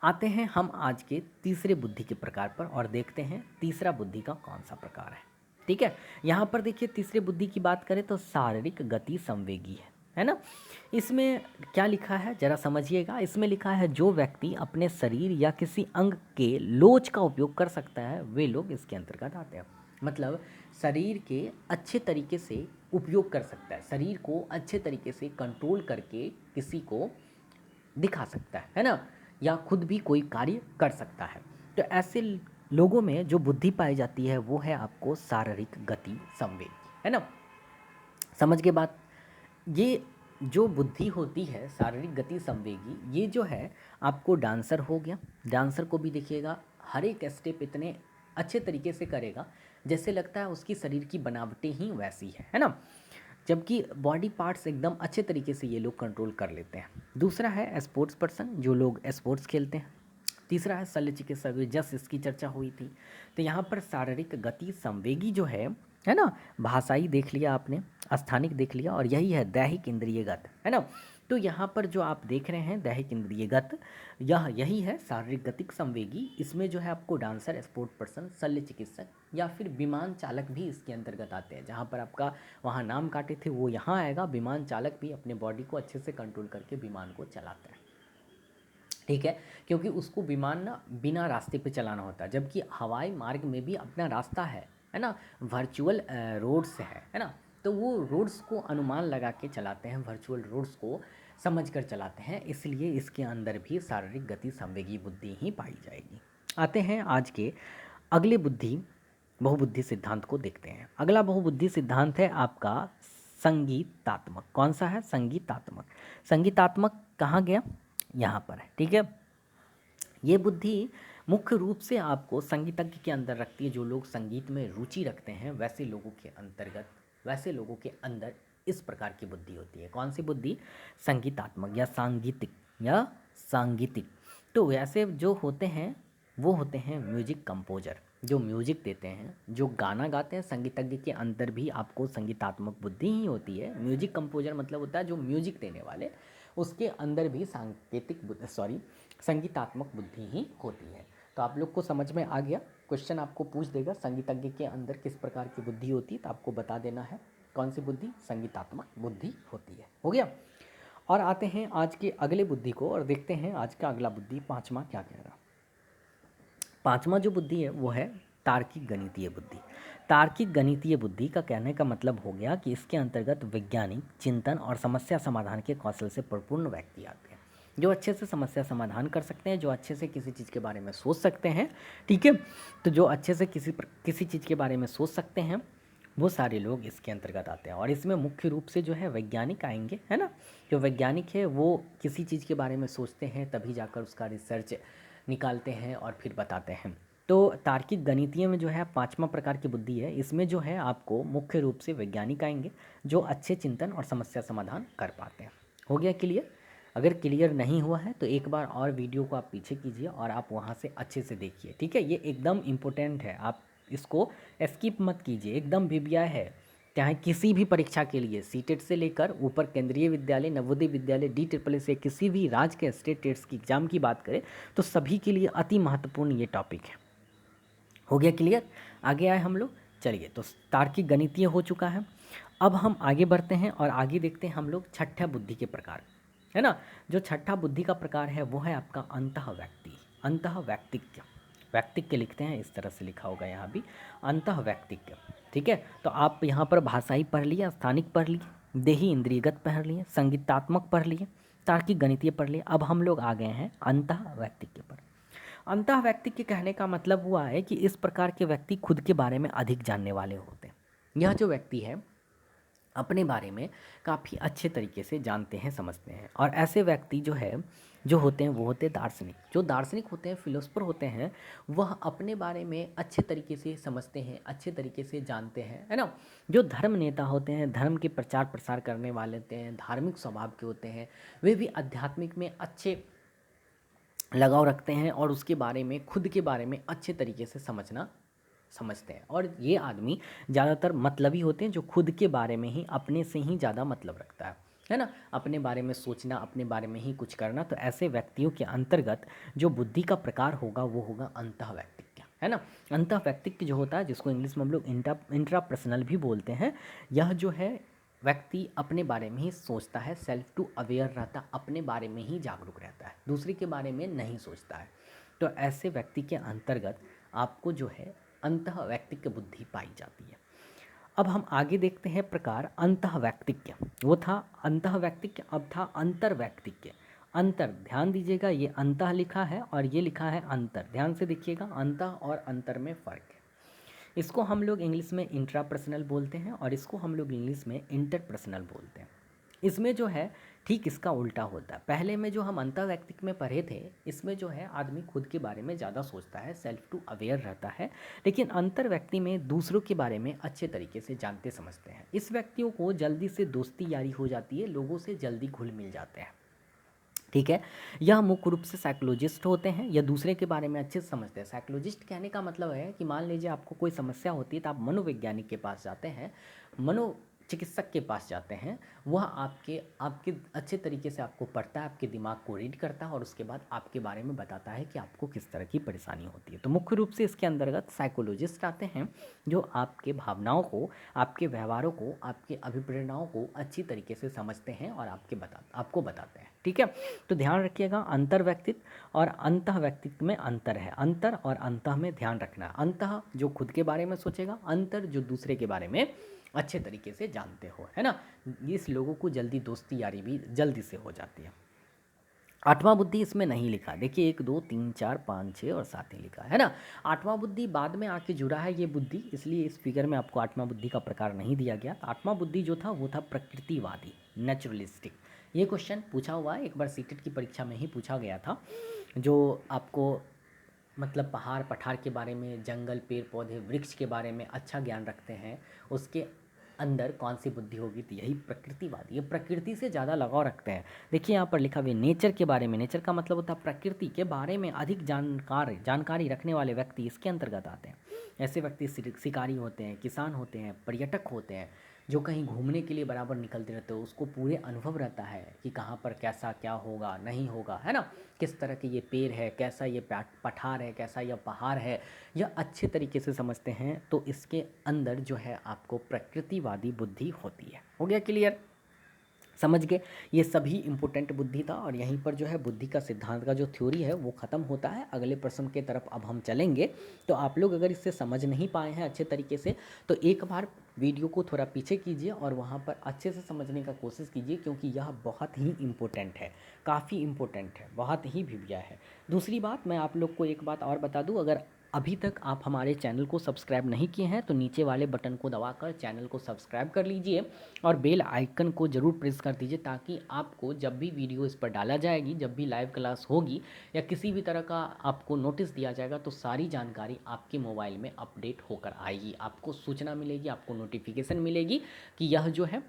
आते हैं हम आज के तीसरे बुद्धि के प्रकार पर और देखते हैं तीसरा बुद्धि का कौन सा प्रकार है। ठीक है, यहाँ पर देखिए तीसरे बुद्धि की बात करें तो शारीरिक गति संवेगी है ना। इसमें क्या लिखा है जरा समझिएगा। इसमें लिखा है जो व्यक्ति अपने शरीर या किसी अंग के लोच का उपयोग कर सकता है वे लोग इसके अंतर्गत आते हैं। मतलब शरीर के अच्छे तरीके से उपयोग कर सकता है, शरीर को अच्छे तरीके से कंट्रोल करके किसी को दिखा सकता है ना, या खुद भी कोई कार्य कर सकता है। तो ऐसे लोगों में जो बुद्धि पाई जाती है वो है आपको शारीरिक गति संवेग, है ना। समझ के बात? ये जो बुद्धि होती है शारीरिक गति संवेगी, ये जो है आपको डांसर हो गया, डांसर को भी देखिएगा हर एक स्टेप इतने अच्छे तरीके से करेगा जैसे लगता है उसकी शरीर की बनावटें ही वैसी है ना। जबकि बॉडी पार्ट्स एकदम अच्छे तरीके से ये लोग कंट्रोल कर लेते हैं। दूसरा है स्पोर्ट्स पर्सन, जो लोग स्पोर्ट्स खेलते हैं। तीसरा है शल्य चिकित्सक, जस्ट इसकी चर्चा हुई थी। तो यहाँ पर शारीरिक गति संवेगी जो है ना, भाषाई देख लिया आपने, स्थानिक देख लिया, और यही है दैहिक इंद्रियगत, है ना। तो यहाँ पर जो आप देख रहे हैं दैहिक इंद्रियगत, यही है शारीरिक गतिक संवेगी। इसमें जो है आपको डांसर, स्पोर्ट पर्सन, शल्य चिकित्सक या फिर विमान चालक भी इसके अंतर्गत आते हैं। जहाँ पर आपका वहाँ नाम काटे थे वो यहाँ आएगा। विमान चालक भी अपने बॉडी को अच्छे से कंट्रोल करके विमान को चलाते हैं। ठीक है, क्योंकि उसको विमान ना बिना रास्ते पे चलाना होता है, जबकि हवाई मार्ग में भी अपना रास्ता है ना, वर्चुअल रोड्स है ना। तो वो रोड्स को अनुमान लगा के चलाते हैं, वर्चुअल रोड्स को समझ कर चलाते हैं, इसलिए इसके अंदर भी शारीरिक गति संवेगी बुद्धि ही पाई जाएगी। आते हैं आज के अगले बहुबुद्धि सिद्धांत को देखते हैं। अगला बहुबुद्धि सिद्धांत है आपका संगीतात्मक। कौन सा है? संगीतात्मक। संगीतात्मक कहाँ गया? यहाँ पर है। ठीक है, ये बुद्धि मुख्य रूप से आपको संगीतज्ञ के अंदर रखती है। जो लोग संगीत में रुचि रखते हैं वैसे लोगों के अंदर इस प्रकार की बुद्धि होती है। कौन सी बुद्धि? संगीतात्मक या सांगीतिक। तो वैसे जो होते हैं वो होते हैं म्यूजिक कंपोजर, जो म्यूजिक देते हैं, जो गाना गाते हैं, संगीतज्ञ के अंदर भी आपको संगीतात्मक बुद्धि ही होती है। म्यूजिक कंपोजर मतलब होता है जो म्यूजिक देने वाले, उसके अंदर भी संगीतात्मक बुद्धि ही होती है। तो आप लोग को समझ में आ गया। क्वेश्चन आपको पूछ देगा संगीतज्ञ के अंदर किस प्रकार की बुद्धि होती है, तो आपको बता देना है कौन सी बुद्धि, संगीतात्मक बुद्धि होती है। हो गया। और आते हैं आज के अगले बुद्धि को और देखते हैं आज का अगला बुद्धि पांचवा क्या कह रहा। पांचवा जो बुद्धि है वो है तार्किक गणितीय बुद्धि। तार्किक गणितीय बुद्धि का कहने का मतलब हो गया कि इसके अंतर्गत वैज्ञानिक चिंतन और समस्या समाधान के कौशल से परिपूर्ण व्यक्ति आते हैं, जो अच्छे से समस्या समाधान कर सकते हैं, जो अच्छे से किसी चीज़ के बारे में सोच सकते हैं। ठीक है, तो जो अच्छे से किसी चीज़ के बारे में सोच सकते हैं वो सारे लोग इसके अंतर्गत आते हैं। और इसमें मुख्य रूप से जो है वैज्ञानिक आएंगे, है ना। जो वैज्ञानिक है वो किसी चीज़ के बारे में सोचते हैं, तभी जाकर उसका रिसर्च निकालते हैं और फिर बताते हैं। तो तार्किक गणितीय में जो है पांचवा प्रकार की बुद्धि है, इसमें जो है आपको मुख्य रूप से वैज्ञानिक आएंगे जो अच्छे चिंतन और समस्या समाधान कर पाते हैं। हो गया क्लियर। अगर क्लियर नहीं हुआ है तो एक बार और वीडियो को आप पीछे कीजिए और आप वहाँ से अच्छे से देखिए। ठीक है, ये एकदम इम्पोर्टेंट है, आप इसको स्किप मत कीजिए, एकदम भिबिया है। चाहे किसी भी परीक्षा के लिए सीटेट से लेकर ऊपर केंद्रीय विद्यालय, नवोदय विद्यालय, DSSS से किसी भी राज्य के स्टेट टेट्स की एग्जाम की बात करें तो सभी के लिए अति महत्वपूर्ण ये टॉपिक है। हो गया क्लियर। आगे आए हम लोग। चलिए, तो तार्किक गणितीय हो चुका है। अब हम आगे बढ़ते हैं और आगे देखते हैं हम लोग छठा बुद्धि के प्रकार, है ना। जो छठा बुद्धि का प्रकार है वो है आपका अंतः व्यक्ति, अंतः व्यक्तिज्ञ। व्यक्तिज्ञ लिखते हैं, इस तरह से लिखा होगा यहाँ भी, अंतः व्यक्तिज्ञ। ठीक है, तो आप यहाँ पर भाषाई पढ़ लिए, स्थानिक पढ़ लिए, देही इंद्रियगत पढ़ लिए, संगीतात्मक पढ़ लिए, तार्किक गणितीय पढ़ लिए। अब हम लोग आ गए हैं अंतः व्यक्तिज्ञ पर। अंतः व्यक्ति के कहने का मतलब हुआ है कि इस प्रकार के व्यक्ति खुद के बारे में अधिक जानने वाले होते हैं। यह जो व्यक्ति है अपने बारे में काफ़ी अच्छे तरीके से जानते हैं, समझते हैं। और ऐसे व्यक्ति जो होते हैं वो होते हैं दार्शनिक। जो दार्शनिक होते हैं, फिलोसफर होते हैं, वह अपने बारे में अच्छे तरीके से समझते हैं, अच्छे तरीके से जानते हैं, है ना। जो धर्म नेता होते हैं, धर्म के प्रचार प्रसार करने वाले होते हैं, धार्मिक स्वभाव के होते हैं, वे भी आध्यात्मिक में अच्छे लगाव रखते हैं और उसके बारे में, खुद के बारे में अच्छे तरीके से समझते हैं। और ये आदमी ज़्यादातर मतलबी होते हैं, जो खुद के बारे में ही, अपने से ही ज़्यादा मतलब रखता है ना। अपने बारे में सोचना, अपने बारे में ही कुछ करना। तो ऐसे व्यक्तियों के अंतर्गत जो बुद्धि का प्रकार होगा वो होगा अंतः व्यक्तिज्ञ, है ना। अंतः व्यक्तिज्ञ जो होता है, जिसको इंग्लिश में हम लोग इंट्रापर्सनल भी बोलते हैं, यह जो है व्यक्ति अपने बारे में ही सोचता है, सेल्फ टू अवेयर रहता, अपने बारे में ही जागरूक रहता है, दूसरे के बारे में नहीं सोचता है। तो ऐसे व्यक्ति के अंतर्गत आपको जो है अंतः व्यक्तिज्ञ बुद्धि पाई जाती है। अब हम आगे देखते हैं प्रकार अंतः व्यक्तिज्ञ। वो था अंतः व्यक्तिज्ञ, अब था अंतर व्यक्तिज्ञ। अंतर, ध्यान दीजिएगा, ये अंतः लिखा है और ये लिखा है अंतर, ध्यान से देखिएगा, अंतः और अंतर में फ़र्क है। इसको हम लोग इंग्लिश में इंट्रापर्सनल बोलते हैं और इसको हम लोग इंग्लिश में इंटरपर्सनल बोलते हैं। इसमें जो है ठीक इसका उल्टा होता है। पहले में जो हम अंतः व्यक्तिज्ञ में पढ़े थे, इसमें जो है आदमी खुद के बारे में ज़्यादा सोचता है, सेल्फ टू अवेयर रहता है। लेकिन अंतर व्यक्ति में दूसरों के बारे में अच्छे तरीके से जानते समझते हैं। इस व्यक्तियों को जल्दी से दोस्ती यारी हो जाती है, लोगों से जल्दी घुल मिल जाते हैं। ठीक है, यह मुख्य रूप से साइकोलॉजिस्ट होते हैं, यह दूसरे के बारे में अच्छे से समझते हैं। साइकोलॉजिस्ट कहने का मतलब है कि मान लीजिए आपको कोई समस्या होती है तो आप मनोवैज्ञानिक के पास जाते हैं, चिकित्सक के पास जाते हैं। वह आपके अच्छे तरीके से आपको पढ़ता है, आपके दिमाग को रीड करता है और उसके बाद आपके बारे में बताता है कि आपको किस तरह की परेशानी होती है। तो मुख्य रूप से इसके अंतर्गत साइकोलॉजिस्ट आते हैं, जो आपके भावनाओं को, आपके व्यवहारों को, आपके अभिप्रेरणाओं को अच्छी तरीके से समझते हैं और आपको बताते हैं। ठीक है, तो ध्यान रखिएगा, अंतर व्यक्तित्व और अंतः व्यक्तित्व में अंतर है। अंतर और अंतः में ध्यान रखना है। अंतः जो खुद के बारे में सोचेगा, अंतर जो दूसरे के बारे में अच्छे तरीके से जानते हो, है ना। इस लोगों को जल्दी दोस्ती यारी भी जल्दी से हो जाती है। आठवां बुद्धि इसमें नहीं लिखा, देखिए 1 2 3 4 5 6 और 7 ही लिखा है ना। आठवां बुद्धि बाद में आके जुड़ा है ये बुद्धि, इसलिए इस फिगर में आपको आठवां बुद्धि का प्रकार नहीं दिया गया। तो आठवां बुद्धि जो था वो था प्रकृतिवादी, नेचुरलिस्टिक। ये क्वेश्चन पूछा हुआ है, एक बार सीटेट की परीक्षा में ही पूछा गया था। जो आपको मतलब पहाड़ पठार के बारे में, जंगल, पेड़ पौधे, वृक्ष के बारे में अच्छा ज्ञान रखते हैं, उसके अंदर कौन सी बुद्धि होगी, तो यही प्रकृतिवादी, ये प्रकृति से ज़्यादा लगाव रखते हैं। देखिए यहाँ पर लिखा हुआ नेचर के बारे में, नेचर का मतलब होता है प्रकृति के बारे में अधिक जानकारी रखने वाले व्यक्ति इसके अंतर्गत आते हैं। ऐसे व्यक्ति शिकारी होते हैं, किसान होते हैं, पर्यटक होते हैं, जो कहीं घूमने के लिए बराबर निकलते रहते हो, उसको पूरे अनुभव रहता है कि कहाँ पर कैसा क्या होगा नहीं होगा, है ना, किस तरह के ये पेड़ है, कैसा ये पठार है, कैसा यह पहाड़ है, यह अच्छे तरीके से समझते हैं। तो इसके अंदर जो है आपको प्रकृतिवादी बुद्धि होती है। हो गया क्लियर? समझ गए? ये सभी इम्पोर्टेंट बुद्धि था और यहीं पर जो है बुद्धि का सिद्धांत का जो थ्योरी है वो ख़त्म होता है। अगले प्रश्न के तरफ अब हम चलेंगे। तो आप लोग अगर इससे समझ नहीं पाए हैं अच्छे तरीके से तो एक बार वीडियो को थोड़ा पीछे कीजिए और वहाँ पर अच्छे से समझने का कोशिश कीजिए, क्योंकि यह बहुत ही इम्पोर्टेंट है, काफ़ी इम्पोर्टेंट है, बहुत ही भिव्या है। दूसरी बात, मैं आप लोग को एक बात और बता दूँ, अगर अभी तक आप हमारे चैनल को सब्सक्राइब नहीं किए हैं तो नीचे वाले बटन को दबाकर चैनल को सब्सक्राइब कर लीजिए और बेल आइकन को ज़रूर प्रेस कर दीजिए, ताकि आपको जब भी वीडियो इस पर डाला जाएगी, जब भी लाइव क्लास होगी या किसी भी तरह का आपको नोटिस दिया जाएगा, तो सारी जानकारी आपके मोबाइल में अपडेट होकर आएगी, आपको सूचना मिलेगी, आपको नोटिफिकेशन मिलेगी कि यह जो है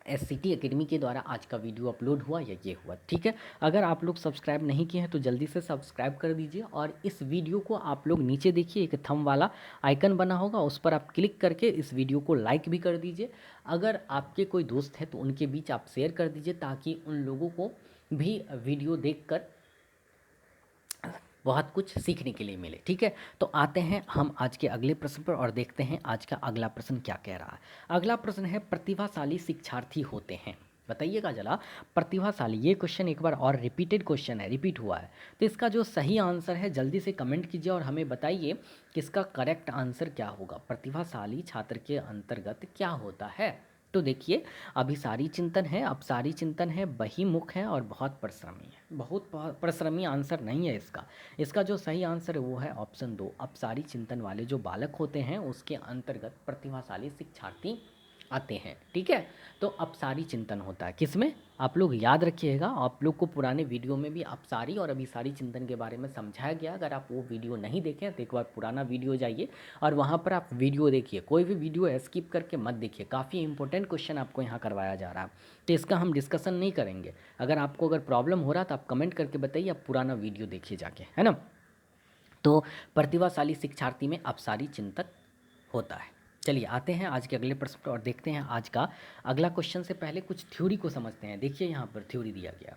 SCT एकेडमी के द्वारा आज का वीडियो अपलोड हुआ या ये हुआ। ठीक है, अगर आप लोग सब्सक्राइब नहीं किए हैं तो जल्दी से सब्सक्राइब कर दीजिए और इस वीडियो को आप लोग नीचे देखिए एक थंब वाला आइकन बना होगा, उस पर आप क्लिक करके इस वीडियो को लाइक भी कर दीजिए। अगर आपके कोई दोस्त है तो उनके बीच आप शेयर कर दीजिए, ताकि उन लोगों को भी वीडियो देखकर बहुत कुछ सीखने के लिए मिले। ठीक है, तो आते हैं हम आज के अगले प्रश्न पर और देखते हैं आज का अगला प्रश्न क्या कह रहा है। अगला प्रश्न है, प्रतिभाशाली शिक्षार्थी होते हैं। बताइएगा जरा, प्रतिभाशाली, ये क्वेश्चन एक बार और रिपीटेड क्वेश्चन है, रिपीट हुआ है। तो इसका जो सही आंसर है जल्दी से कमेंट कीजिए और हमें बताइए कि इसका करेक्ट आंसर क्या होगा। प्रतिभाशाली छात्र के अंतर्गत क्या होता है? तो देखिए, अभिसारी चिंतन है, अपसारी चिंतन है, बहिमुख है और बहुत परिश्रमी है। बहुत परिश्रमी आंसर नहीं है इसका। इसका जो सही आंसर है वो है ऑप्शन 2, अपसारी चिंतन वाले जो बालक होते हैं उसके अंतर्गत प्रतिभाशाली शिक्षार्थी आते हैं। ठीक है, तो अपसारी चिंतन होता है किसमें, आप लोग याद रखिएगा। आप लोग को पुराने वीडियो में भी अपसारी और अभिसारी चिंतन के बारे में समझाया गया। अगर आप वो वीडियो नहीं देखें तो एक बार पुराना वीडियो जाइए और वहाँ पर आप वीडियो देखिए, कोई भी वीडियो स्किप करके मत देखिए। काफ़ी इंपॉर्टेंट क्वेश्चन आपको यहाँ करवाया जा रहा है, तो इसका हम डिस्कशन नहीं करेंगे। अगर प्रॉब्लम हो रहा तो आप कमेंट करके बताइए, आप पुराना वीडियो देखिए जाके, है ना। तो प्रतिभाशाली शिक्षार्थी में अपसारी चिंतन होता है। चलिए आते हैं आज के अगले प्रश्न पर और देखते हैं आज का अगला क्वेश्चन। से पहले कुछ थ्योरी को समझते हैं। देखिए यहाँ पर थ्योरी दिया गया,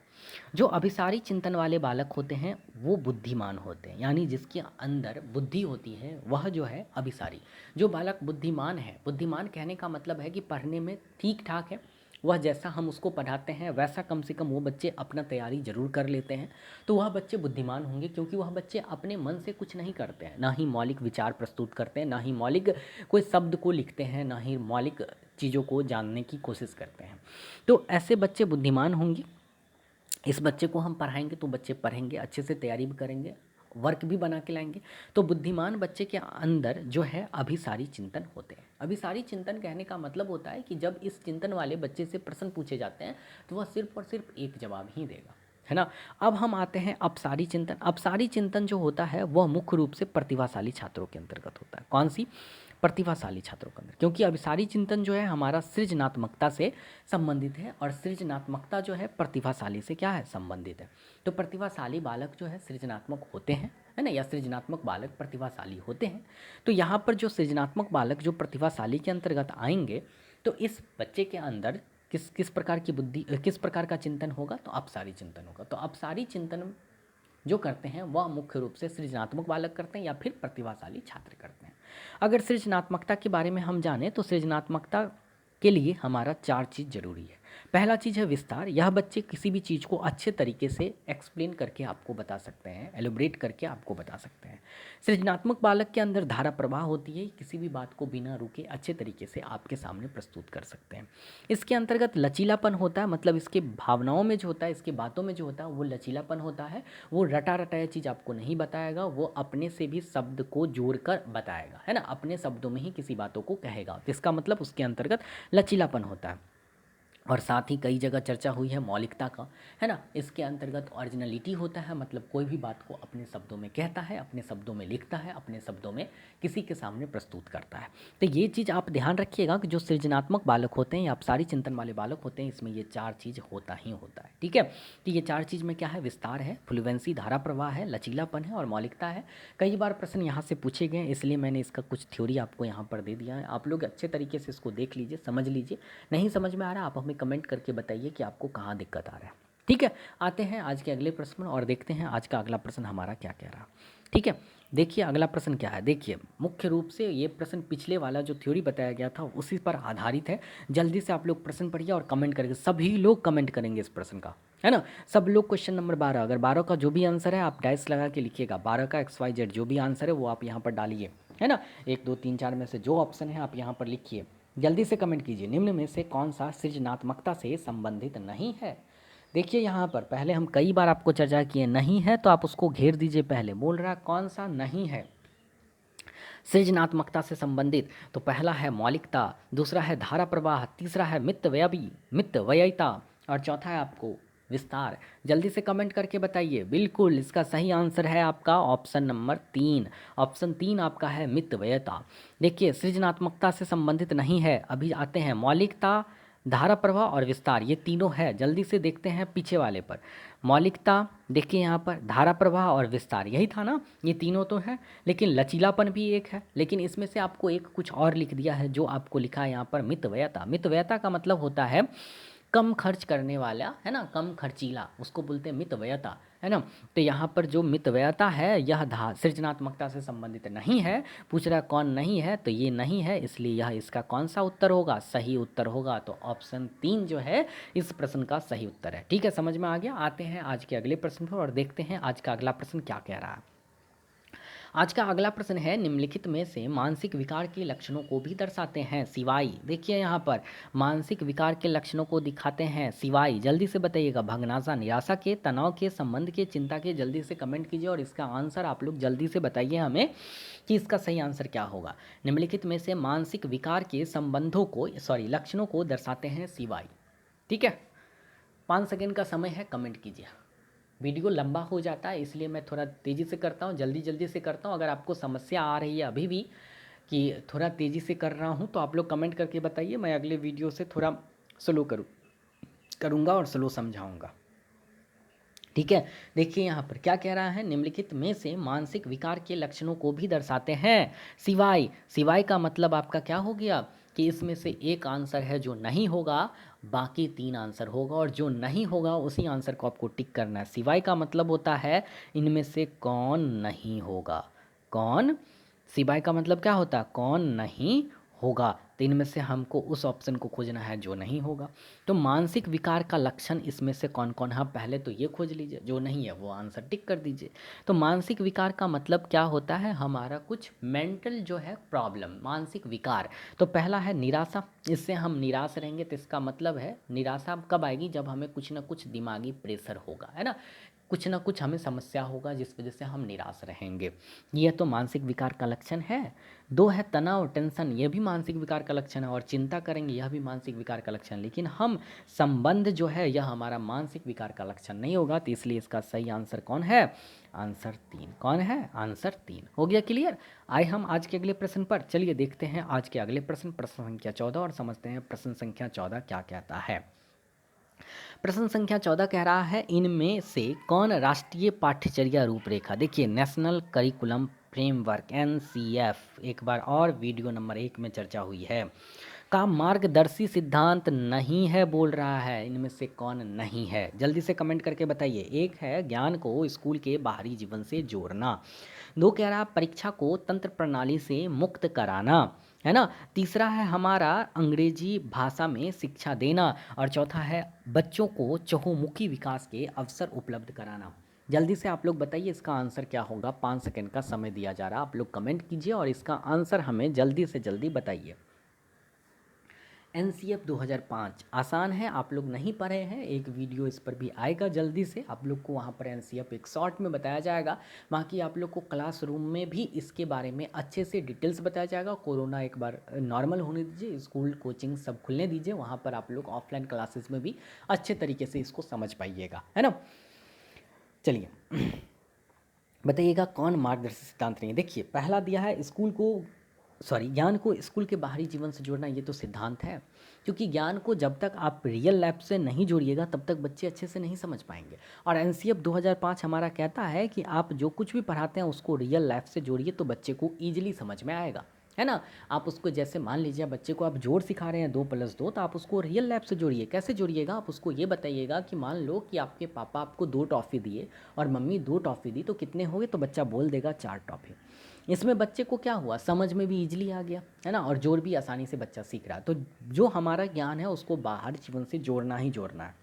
जो अभिसारी चिंतन वाले बालक होते हैं वो बुद्धिमान होते हैं, यानी जिसके अंदर बुद्धि होती है वह जो है अभिसारी। जो बालक बुद्धिमान है, बुद्धिमान कहने का मतलब है कि पढ़ने में ठीक ठाक है, वह जैसा हम उसको पढ़ाते हैं वैसा कम से कम वो बच्चे अपना तैयारी ज़रूर कर लेते हैं, तो वह बच्चे बुद्धिमान होंगे। क्योंकि वह बच्चे अपने मन से कुछ नहीं करते हैं, ना ही मौलिक विचार प्रस्तुत करते हैं, ना ही मौलिक कोई शब्द को लिखते हैं, ना ही मौलिक चीज़ों को जानने की कोशिश करते हैं। तो ऐसे बच्चे बुद्धिमान होंगे। इस बच्चे को हम पढ़ाएंगे तो बच्चे पढ़ेंगे, अच्छे से तैयारी भी करेंगे, वर्क भी बना के लाएंगे। तो बुद्धिमान बच्चे के अंदर जो है अभिसारी चिंतन होते हैं। अभिसारी चिंतन कहने का मतलब होता है कि जब इस चिंतन वाले बच्चे से प्रश्न पूछे जाते हैं तो वह सिर्फ और सिर्फ एक जवाब ही देगा, है ना। अब हम आते हैं अपसारी चिंतन। अपसारी चिंतन जो होता है वह मुख्य रूप से प्रतिभाशाली छात्रों के अंतर्गत होता है। कौन सी? प्रतिभाशाली छात्रों के अंदर, क्योंकि अभिसारी चिंतन जो है हमारा सृजनात्मकता से संबंधित है और सृजनात्मकता जो है प्रतिभाशाली से क्या है, संबंधित है। तो प्रतिभाशाली बालक जो है सृजनात्मक होते हैं, है ना, या सृजनात्मक बालक प्रतिभाशाली होते हैं। तो यहाँ पर जो सृजनात्मक बालक जो प्रतिभाशाली के अंतर्गत आएंगे, तो इस बच्चे के अंदर किस प्रकार की बुद्धि, किस प्रकार का चिंतन होगा, तो अपसारी चिंतन होगा। तो अपसारी चिंतन जो करते हैं वह मुख्य रूप से सृजनात्मक बालक करते हैं या फिर प्रतिभाशाली छात्र करते हैं। अगर सृजनात्मकता के बारे में हम जानें तो सृजनात्मकता के लिए हमारा 4 चीज़ जरूरी है। पहला चीज़ है विस्तार। यह बच्चे किसी भी चीज़ को अच्छे तरीके से एक्सप्लेन करके आपको बता सकते हैं, एलोब्रेट करके आपको बता सकते हैं। सृजनात्मक बालक के अंदर धारा प्रवाह होती है, किसी भी बात को बिना रुके अच्छे तरीके से आपके सामने प्रस्तुत कर सकते हैं। इसके अंतर्गत लचीलापन होता है, मतलब इसके भावनाओं में जो होता है, इसके बातों में जो होता है वो लचीलापन होता है। वो रटा रटाया चीज़ आपको नहीं बताएगा, वो अपने से भी शब्द को जोड़कर बताएगा, है ना, अपने शब्दों में ही किसी बातों को कहेगा। तो इसका मतलब उसके अंतर्गत लचीलापन होता है। और साथ ही कई जगह चर्चा हुई है मौलिकता का, है ना। इसके अंतर्गत ओरिजिनलिटी होता है, मतलब कोई भी बात को अपने शब्दों में कहता है, अपने शब्दों में लिखता है, अपने शब्दों में किसी के सामने प्रस्तुत करता है। तो ये चीज़ आप ध्यान रखिएगा कि जो सृजनात्मक बालक होते हैं या अपसारी चिंतन वाले बालक होते हैं, इसमें ये चार चीज़ होता ही होता है, ठीक है। तो ये चार चीज़ में क्या है, विस्तार है, फ्लुएंसी धारा प्रवाह है, लचीलापन है और मौलिकता है। कई बार प्रश्न यहाँ से पूछे गए, इसलिए मैंने इसका कुछ थ्योरी आपको यहाँ पर दे दिया है। आप लोग अच्छे तरीके से इसको देख लीजिए, समझ लीजिए। नहीं समझ में आ रहा आप हमें कमेंट करके बताइए कि आपको कहाँ दिक्कत आ रहा है, ठीक है। आते हैं आज के अगले प्रश्न और देखते हैं आज का अगला प्रश्न हमारा क्या कह रहा, ठीक है। देखिए अगला प्रश्न क्या है, देखिए मुख्य रूप से ये प्रश्न पिछले वाला जो थ्योरी बताया गया था उसी पर आधारित है। जल्दी से आप लोग प्रश्न पढ़िए और कमेंट करेंगे, सभी लोग कमेंट करेंगे इस प्रश्न का, है ना। सब लोग क्वेश्चन नंबर 12, अगर 12 का जो भी आंसर है आप डैश लगा के लिखिएगा, 12 का XYZ जो भी आंसर है वो आप यहाँ पर डालिए, है ना। 1 2 3 4 में से जो ऑप्शन है आप यहाँ पर लिखिए, जल्दी से कमेंट कीजिए। निम्न में से कौन सा सृजनात्मकता से संबंधित नहीं है। देखिए यहाँ पर पहले हम कई बार आपको चर्चा किए, नहीं है तो आप उसको घेर दीजिए, पहले बोल रहा कौन सा नहीं है सृजनात्मकता से संबंधित। तो पहला है मौलिकता, दूसरा है धारा प्रवाह, तीसरा है मितव्ययिता और चौथा है आपको विस्तार। जल्दी से कमेंट करके बताइए। बिल्कुल इसका सही आंसर है आपका ऑप्शन नंबर 3। ऑप्शन 3 आपका है मितव्ययिता। देखिए सृजनात्मकता से संबंधित नहीं है। अभी आते हैं मौलिकता, धारा प्रवाह और विस्तार, ये तीनों है। जल्दी से देखते हैं पीछे वाले पर, मौलिकता देखिए यहाँ पर, धारा प्रवाह और विस्तार, यही था ना, ये तीनों तो है। लेकिन लचीलापन भी एक है, लेकिन इसमें से आपको एक कुछ और लिख दिया है, जो आपको लिखा है यहाँ पर मितव्ययिता। मितव्ययिता का मतलब होता है कम खर्च करने वाला, है ना, कम खर्चीला, उसको बोलते हैं मितव्ययिता, है ना। तो यहाँ पर जो मितव्ययिता है यह सृजनात्मकता से संबंधित नहीं है। पूछ रहा कौन नहीं है, तो ये नहीं है, इसलिए यह इसका कौन सा उत्तर होगा, सही उत्तर होगा। तो ऑप्शन 3 जो है इस प्रश्न का सही उत्तर है, ठीक है। समझ में आ गया। आते हैं आज के अगले प्रश्न पर और देखते हैं आज का अगला प्रश्न क्या कह रहा है। आज का अगला प्रश्न है, निम्नलिखित में से मानसिक विकार के लक्षणों को भी दर्शाते हैं सिवाय। देखिए यहाँ पर मानसिक विकार के लक्षणों को दिखाते हैं सिवाय, जल्दी से बताइएगा, भग्नाशा, निराशा के, तनाव के, संबंध के, चिंता के। जल्दी से कमेंट कीजिए और इसका आंसर आप लोग जल्दी से बताइए हमें कि इसका सही आंसर क्या होगा। निम्नलिखित में से मानसिक विकार के संबंधों को लक्षणों को दर्शाते हैं सिवाय, ठीक है। 5 सेकेंड का समय है, कमेंट कीजिए। वीडियो लंबा हो जाता है इसलिए मैं थोड़ा तेज़ी से करता हूँ, जल्दी जल्दी से करता हूँ। अगर आपको समस्या आ रही है अभी भी कि थोड़ा तेज़ी से कर रहा हूँ, तो आप लोग कमेंट करके बताइए, मैं अगले वीडियो से थोड़ा स्लो करूँगा और स्लो समझाऊँगा, ठीक है। देखिए यहाँ पर क्या कह रहा है, निम्नलिखित में से मानसिक विकार के लक्षणों को भी दर्शाते हैं सिवाय। सिवाय का मतलब आपका क्या हो गया कि इसमें से एक आंसर है जो नहीं होगा, बाकी 3 आंसर होगा, और जो नहीं होगा उसी आंसर को आपको टिक करना है। सिवाय का मतलब होता है इनमें से कौन नहीं होगा, कौन, सिवाय का मतलब क्या होता है, कौन नहीं होगा। तो इनमें से हमको उस ऑप्शन को खोजना है जो नहीं होगा। तो मानसिक विकार का लक्षण इसमें से कौन कौन है, पहले तो ये खोज लीजिए, जो नहीं है वो आंसर टिक कर दीजिए। तो मानसिक विकार का मतलब क्या होता है, हमारा कुछ मेंटल जो है प्रॉब्लम, मानसिक विकार। तो पहला है निराशा, इससे हम निराश रहेंगे, तो इसका मतलब है निराशा कब आएगी, जब हमें कुछ ना कुछ दिमागी प्रेशर होगा, है ना, कुछ ना कुछ हमें समस्या होगा जिस वजह से हम निराश रहेंगे। यह तो मानसिक विकार का लक्षण है। 2 है तनाव, टेंशन, यह भी मानसिक विकार का लक्षण है, और चिंता करेंगे यह भी मानसिक विकार का लक्षण। लेकिन हम संबंध जो है यह हमारा मानसिक विकार का लक्षण नहीं होगा, तो इसलिए इसका सही आंसर कौन है, आंसर 3। कौन है, आंसर 3 हो गया क्लियर। आए हम आज के अगले प्रश्न पर, चलिए देखते हैं आज के अगले प्रश्न, प्रश्न संख्या 14, और समझते हैं प्रश्न संख्या 14 क्या कहता है। प्रश्न संख्या 14 कह रहा है, इनमें से कौन राष्ट्रीय पाठ्यचर्या रूपरेखा, देखिए नेशनल करिकुलम फ्रेमवर्क NCF, एक बार और वीडियो नंबर 1 में चर्चा हुई है, का मार्गदर्शी सिद्धांत नहीं है बोल रहा है। इनमें से कौन नहीं है, जल्दी से कमेंट करके बताइए। 1 है ज्ञान को स्कूल के बाहरी जीवन से जोड़ना, 2 कह रहा परीक्षा को तंत्र प्रणाली से मुक्त कराना, है ना, तीसरा है हमारा अंग्रेजी भाषा में शिक्षा देना, और चौथा है बच्चों को चहुमुखी विकास के अवसर उपलब्ध कराना। जल्दी से आप लोग बताइए इसका आंसर क्या होगा। 5 सेकंड का समय दिया जा रहा है, आप लोग कमेंट कीजिए और इसका आंसर हमें जल्दी से जल्दी बताइए। NCF 2005 आसान है, आप लोग नहीं पढ़े हैं, एक वीडियो इस पर भी आएगा जल्दी से, आप लोग को वहाँ पर NCF एक शॉर्ट में बताया जाएगा। बाकी आप लोग को क्लासरूम में भी इसके बारे में अच्छे से डिटेल्स बताया जाएगा। कोरोना एक बार नॉर्मल होने दीजिए, स्कूल कोचिंग सब खुलने दीजिए, वहाँ पर आप लोग ऑफलाइन क्लासेस में भी अच्छे तरीके से इसको समझ पाइएगा, है ना। चलिए बताइएगा कौन मार्गदर्शी सिद्धांत नहीं है। देखिए पहला दिया है ज्ञान को स्कूल के बाहरी जीवन से जोड़ना, ये तो सिद्धांत है, क्योंकि ज्ञान को जब तक आप रियल लाइफ से नहीं जोड़िएगा तब तक बच्चे अच्छे से नहीं समझ पाएंगे। और NCF 2005 हमारा कहता है कि आप जो कुछ भी पढ़ाते हैं उसको रियल लाइफ से जोड़िए तो बच्चे को ईजिली समझ में आएगा, है ना। आप उसको जैसे मान लीजिए बच्चे को आप जोड़ सिखा रहे हैं 2+2, तो आप उसको रियल लाइफ से जोड़िए। कैसे जोड़िएगा, आप उसको ये बताइएगा कि मान लो कि आपके पापा आपको 2 टॉफ़ी दिए और मम्मी 2 टॉफ़ी दी, तो कितने हो गए, तो बच्चा बोल देगा 4 टॉफ़ी। इसमें बच्चे को क्या हुआ, समझ में भी ईजिली आ गया, है ना, और जोड़ भी आसानी से बच्चा सीख रहा है। तो जो हमारा ज्ञान है उसको बाहर जीवन से जोड़ना ही जोड़ना है।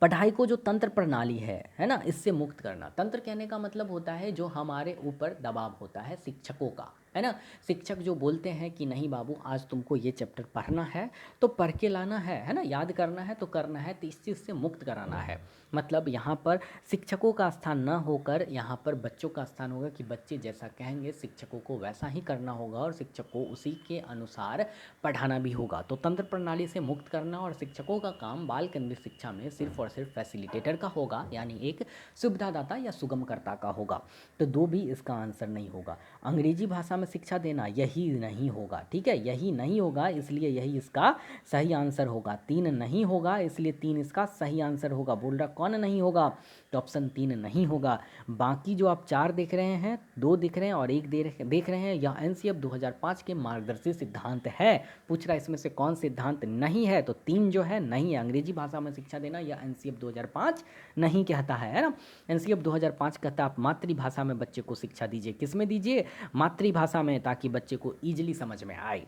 पढ़ाई को जो तंत्र प्रणाली है ना, इससे मुक्त करना। तंत्र कहने का मतलब होता है जो हमारे ऊपर दबाव होता है शिक्षकों का, है ना। शिक्षक जो बोलते हैं कि नहीं बाबू आज तुमको ये चैप्टर पढ़ना है तो पढ़ के लाना है ना, याद करना है तो करना है, तो इस चीज़ से मुक्त कराना है। मतलब यहाँ पर शिक्षकों का स्थान ना होकर यहाँ पर बच्चों का स्थान होगा कि बच्चे जैसा कहेंगे शिक्षकों को वैसा ही करना होगा और शिक्षक को उसी के अनुसार पढ़ाना भी होगा। तो तंत्र प्रणाली से मुक्त करना, और शिक्षकों का काम बाल केंद्रित शिक्षा में सिर्फ और सिर्फ फैसिलिटेटर का होगा, यानी एक सुविधादाता या सुगमकर्ता का होगा। तो 2 भी इसका आंसर नहीं होगा। अंग्रेजी भाषा में शिक्षा देना, यही नहीं होगा, ठीक है, यही नहीं होगा, इसलिए यही इसका सही आंसर होगा। 3 नहीं होगा, इसलिए 3 इसका सही आंसर होगा। बोल रहा कौन नहीं होगा, तो ऑप्शन 3 नहीं होगा। बाकी जो आप 4 देख रहे हैं, 2 दिख रहे हैं और 1 देख रहे हैं, यह NCF 2005 के मार्गदर्शी सिद्धांत है। पूछ रहा है इसमें से कौन सिद्धांत नहीं है, तो 3 जो है नहीं है। अंग्रेजी भाषा में शिक्षा देना यह NCF 2005 नहीं कहता है ना। NCF 2005 कहता है आप मातृभाषा में बच्चे को शिक्षा दीजिए। किस में दीजिए, मातृभाषा में, ताकि बच्चे को ईजिली समझ में आए।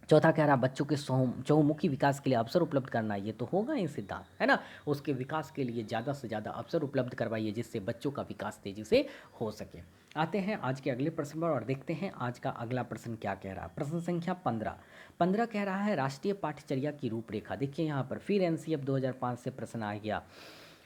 चौथा कह रहा बच्चों के चहुमुखी विकास के लिए अवसर उपलब्ध करना, ये तो होगा ही सिद्धांत, है ना। उसके विकास के लिए ज़्यादा से ज़्यादा अवसर उपलब्ध करवाइए जिससे बच्चों का विकास तेज़ी से हो सके। आते हैं आज के अगले प्रश्न पर और देखते हैं आज का अगला प्रश्न क्या कह रहा है। प्रश्न संख्या 15 कह रहा है राष्ट्रीय पाठ्यचर्या की रूपरेखा। देखिए यहाँ पर फिर NCF 2005 से प्रश्न आ गया।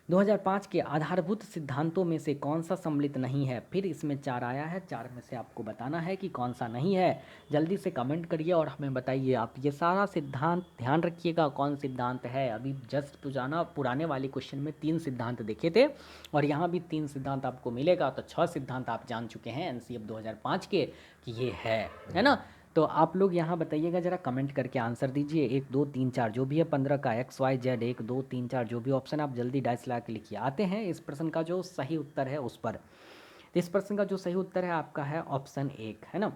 2005 के आधारभूत सिद्धांतों में से कौन सा सम्मिलित नहीं है। फिर इसमें 4 आया है, 4 में से आपको बताना है कि कौन सा नहीं है। जल्दी से कमेंट करिए और हमें बताइए। आप ये सारा सिद्धांत ध्यान रखिएगा कौन सिद्धांत है। अभी जस्ट पुराने वाले क्वेश्चन में 3 सिद्धांत देखे थे और यहाँ भी 3 सिद्धांत आपको मिलेगा, तो 6 सिद्धांत आप जान चुके हैं NCF 2005 के कि ये है ना। तो आप लोग यहाँ बताइएगा, ज़रा कमेंट करके आंसर दीजिए। 1 2 3 4 जो भी है 15 का XYZ 1 2 3 4 जो भी ऑप्शन आप जल्दी डाइस ला के लिखिए। आते हैं इस प्रश्न का जो सही उत्तर है उस पर। तो इस प्रश्न का जो सही उत्तर है आपका है ऑप्शन 1, है ना।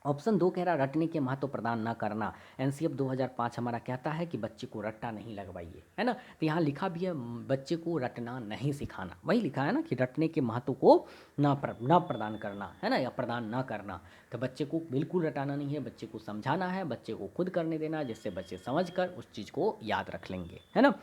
ऑप्शन 2 कह रहा रटने के महत्व प्रदान न करना। NCF 2005 हमारा कहता है कि बच्चे को रट्टा नहीं लगवाइए, है ना। तो यहाँ लिखा भी है बच्चे को रटना नहीं सिखाना, वही लिखा है ना कि रटने के महत्व को न प्रदान करना, है ना, या प्रदान न करना। तो बच्चे को बिल्कुल रटाना नहीं है, बच्चे को समझाना है, बच्चे को खुद करने देना है, जिससे बच्चे समझ कर उस चीज़ को याद रख लेंगे, है ना।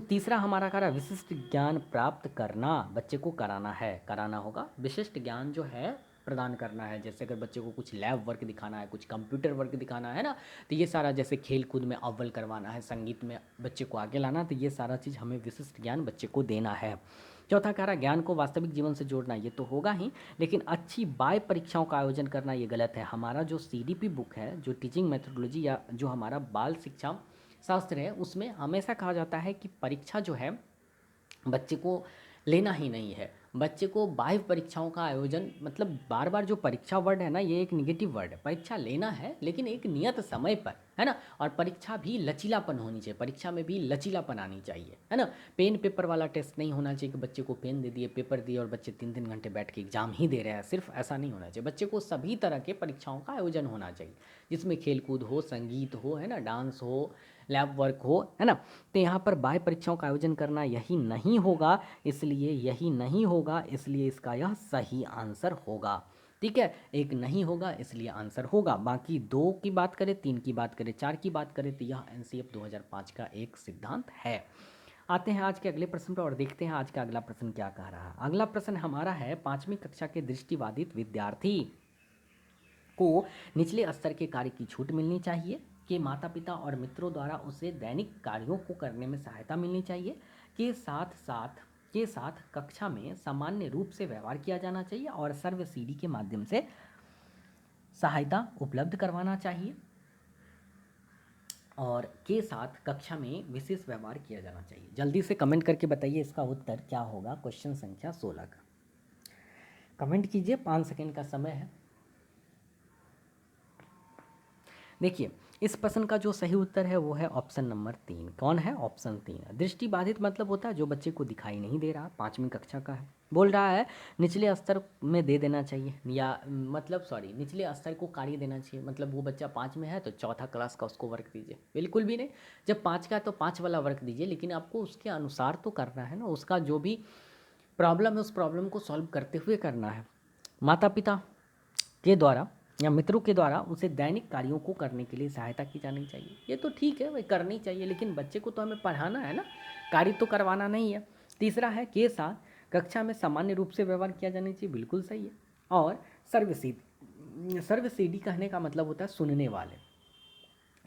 तीसरा हमारा कह रहा विशिष्ट ज्ञान प्राप्त करना, बच्चे को कराना होगा। विशिष्ट ज्ञान जो है प्रदान करना है, जैसे अगर बच्चे को कुछ लैब वर्क दिखाना है, कुछ कंप्यूटर वर्क दिखाना है ना, तो ये सारा, जैसे खेल कूद में अव्वल करवाना है, संगीत में बच्चे को आगे लाना, तो ये सारा चीज़ हमें विशिष्ट ज्ञान बच्चे को देना है। चौथा कह रहा ज्ञान को वास्तविक जीवन से जोड़ना, ये तो होगा ही, लेकिन अच्छी बाय परीक्षाओं का आयोजन करना ये गलत है। हमारा जो CDP बुक है, जो टीचिंग मेथोडोलॉजी या जो हमारा बाल शिक्षा शास्त्र है, उसमें हमेशा कहा जाता है कि परीक्षा जो है बच्चे को लेना ही नहीं है। बच्चे को बाह्य परीक्षाओं का आयोजन, मतलब बार बार जो परीक्षा वर्ड है ना, ये एक निगेटिव वर्ड है। परीक्षा लेना है लेकिन एक नियत समय पर, है ना। और परीक्षा भी लचीलापन होनी चाहिए, परीक्षा में भी लचीलापन आनी चाहिए, है ना। पेन पेपर वाला टेस्ट नहीं होना चाहिए कि बच्चे को पेन दे दिए, पेपर दिए और बच्चे 3 घंटे बैठ के एग्जाम ही दे रहे हैं, सिर्फ ऐसा नहीं होना चाहिए। बच्चे को सभी तरह के परीक्षाओं का आयोजन होना चाहिए, जिसमें खेल कूद हो, संगीत हो, है ना, डांस हो, लैब वर्क हो, है ना। तो यहाँ पर बाह्य परीक्षाओं का आयोजन करना यही नहीं होगा, इसलिए यही नहीं होगा, इसलिए इसका यह सही आंसर होगा। ठीक है, 1 नहीं होगा इसलिए आंसर होगा। बाकी 2 की बात करें, 3 की बात करें, 4 की बात करें, तो यह NCF 2005 का एक सिद्धांत है। आते हैं आज के अगले प्रश्न पर और देखते हैं आज का अगला प्रश्न क्या कह रहा है। अगला प्रश्न हमारा है 5वीं कक्षा के दृष्टिबाधित विद्यार्थी को निचले स्तर के कार्य की छूट मिलनी चाहिए, के माता पिता और मित्रों द्वारा उसे दैनिक कार्यों को करने में सहायता मिलनी चाहिए। के साथ कक्षा में सामान्य रूप से व्यवहार किया जाना चाहिए और सर्व सीडी के माध्यम से सहायता उपलब्ध करवाना चाहिए। और के साथ कक्षा में विशेष व्यवहार किया जाना चाहिए। जल्दी से कमेंट करके बताइए इसका उत्तर क्या होगा क्वेश्चन संख्या 16 का। कमेंट कीजिए, 5 सेकंड का समय है। देखिए, इस प्रश्न का जो सही उत्तर है वो है ऑप्शन नंबर 3। कौन है? ऑप्शन 3। दृष्टि बाधित मतलब होता है जो बच्चे को दिखाई नहीं दे रहा, 5वीं कक्षा का है। बोल रहा है निचले स्तर में दे देना चाहिए, या मतलब सॉरी निचले स्तर को कार्य देना चाहिए। मतलब वो बच्चा 5 में है तो चौथा क्लास का उसको वर्क दीजिए। बिल्कुल भी नहीं, जब 5 का है तो 5 वाला वर्क दीजिए, लेकिन आपको उसके अनुसार तो करना है ना, उसका जो भी प्रॉब्लम है उस प्रॉब्लम को सॉल्व करते हुए करना है। माता पिता के द्वारा या मित्रों के द्वारा उसे दैनिक कार्यों को करने के लिए सहायता की जानी चाहिए। ये तो ठीक है, वही करनी चाहिए, लेकिन बच्चे को तो हमें पढ़ाना है ना, कार्य तो करवाना नहीं है। तीसरा है के साथ कक्षा में सामान्य रूप से व्यवहार किया जाना चाहिए। बिल्कुल सही है। और सर्वसीडी कहने का मतलब होता है सुनने वाले।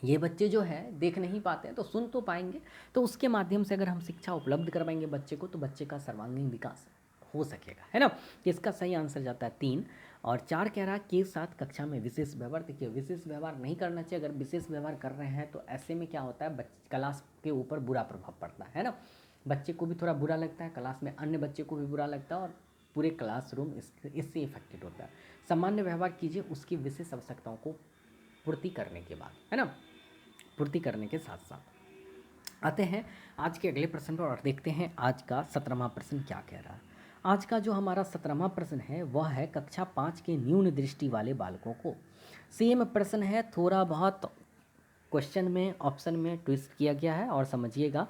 ये बच्चे जो है देख नहीं पाते हैं तो सुन तो पाएंगे, तो उसके माध्यम से अगर हम शिक्षा उपलब्ध करवाएंगे बच्चे को तो बच्चे का सर्वांगीण विकास हो सकेगा, है ना। कि इसका सही आंसर जाता है 3। और 4 कह रहा है के साथ कक्षा में विशेष व्यवहार। देखिए, विशेष व्यवहार नहीं करना चाहिए। अगर विशेष व्यवहार कर रहे हैं तो ऐसे में क्या होता है, क्लास के ऊपर बुरा प्रभाव पड़ता है ना। बच्चे को भी थोड़ा बुरा लगता है, क्लास में अन्य बच्चे को भी बुरा लगता है, और पूरे क्लासरूम इससे इफेक्टेड होता है। सामान्य व्यवहार कीजिए उसकी विशेष आवश्यकताओं को पूर्ति करने के बाद, है ना, पूर्ति करने के साथ साथ। आते हैं आज के अगले प्रश्न पर और देखते हैं आज का 17वां प्रश्न क्या कह रहा है। आज का जो हमारा 17वां प्रश्न है वह है कक्षा 5 के न्यून दृष्टि वाले बालकों को। सेम प्रश्न है, थोड़ा बहुत क्वेश्चन में ऑप्शन में ट्विस्ट किया गया है। और समझिएगा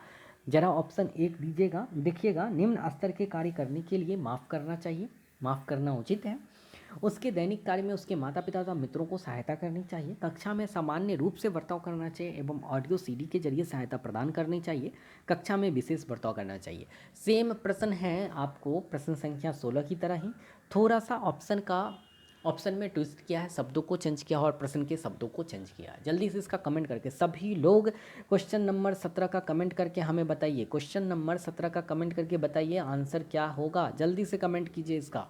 जरा, ऑप्शन 1 दीजिएगा, देखिएगा। निम्न स्तर के कार्य करने के लिए माफ़ करना चाहिए, माफ़ करना उचित है। उसके दैनिक कार्य में उसके माता पिता तथा मित्रों को सहायता करनी चाहिए। कक्षा में सामान्य रूप से बर्ताव करना चाहिए एवं ऑडियो सीडी के जरिए सहायता प्रदान करनी चाहिए। कक्षा में विशेष बर्ताव करना चाहिए। सेम प्रश्न है आपको प्रश्न संख्या 16 की तरह ही, थोड़ा सा ऑप्शन में ट्विस्ट किया है, शब्दों को चेंज किया और प्रश्न के शब्दों को चेंज किया है। जल्दी से इसका कमेंट करके सभी लोग क्वेश्चन नंबर 17 का कमेंट करके हमें बताइए। क्वेश्चन नंबर 17 का कमेंट करके बताइए आंसर क्या होगा। जल्दी से कमेंट कीजिए इसका।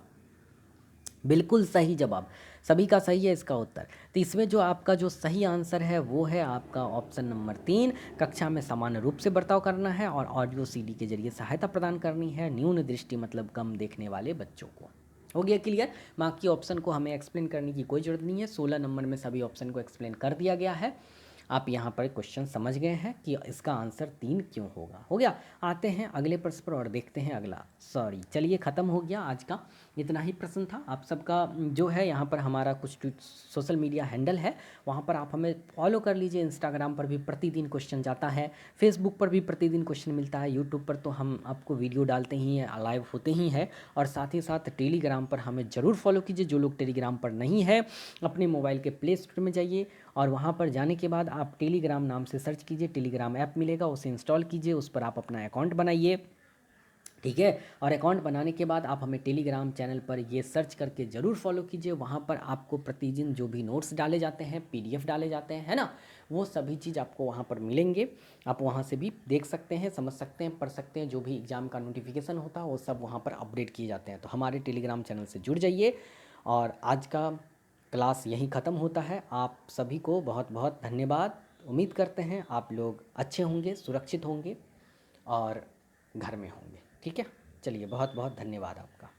बिल्कुल सही जवाब, सभी का सही है इसका उत्तर। तो इसमें जो आपका जो सही आंसर है वो है आपका ऑप्शन नंबर 3। कक्षा में सामान्य रूप से बर्ताव करना है और ऑडियो सीडी के जरिए सहायता प्रदान करनी है न्यून दृष्टि मतलब कम देखने वाले बच्चों को। हो गया क्लियर। बाकी ऑप्शन को हमें एक्सप्लेन करने की कोई ज़रूरत नहीं है, 16 नंबर में सभी ऑप्शन को एक्सप्लेन कर दिया गया है। आप यहाँ पर क्वेश्चन समझ गए हैं कि इसका आंसर 3 क्यों होगा। हो गया। आते हैं अगले प्रश्न पर और देखते हैं अगला। सॉरी, चलिए ख़त्म हो गया आज का, इतना ही प्रश्न था। आप सबका जो है यहाँ पर हमारा कुछ सोशल मीडिया हैंडल है, वहाँ पर आप हमें फॉलो कर लीजिए। इंस्टाग्राम पर भी प्रतिदिन क्वेश्चन जाता है, फेसबुक पर भी प्रतिदिन क्वेश्चन मिलता है, यूट्यूब पर तो हम आपको वीडियो डालते ही हैं, लाइव होते ही हैं। और साथ ही साथ टेलीग्राम पर हमें ज़रूर फॉलो कीजिए। जो लोग टेलीग्राम पर नहीं है, अपने मोबाइल के प्ले स्टोर में जाइए और वहाँ पर जाने के बाद आप टेलीग्राम नाम से सर्च कीजिए, टेलीग्राम ऐप मिलेगा, उसे इंस्टॉल कीजिए, उस पर आप अपना अकाउंट बनाइए, ठीक है। और अकाउंट बनाने के बाद आप हमें टेलीग्राम चैनल पर ये सर्च करके ज़रूर फॉलो कीजिए। वहाँ पर आपको प्रतिदिन जो भी नोट्स डाले जाते हैं, पीडीएफ डाले जाते हैं, है ना, वो सभी चीज़ आपको वहाँ पर मिलेंगे। आप वहाँ से भी देख सकते हैं, समझ सकते हैं, पढ़ सकते हैं। जो भी एग्ज़ाम का नोटिफिकेशन होता है वो सब वहाँ पर अपडेट किए जाते हैं। तो हमारे टेलीग्राम चैनल से जुड़ जाइए। और आज का क्लास यहीं ख़त्म होता है। आप सभी को बहुत बहुत धन्यवाद। उम्मीद करते हैं आप लोग अच्छे होंगे, सुरक्षित होंगे और घर में होंगे, ठीक है। चलिए, बहुत बहुत धन्यवाद आपका।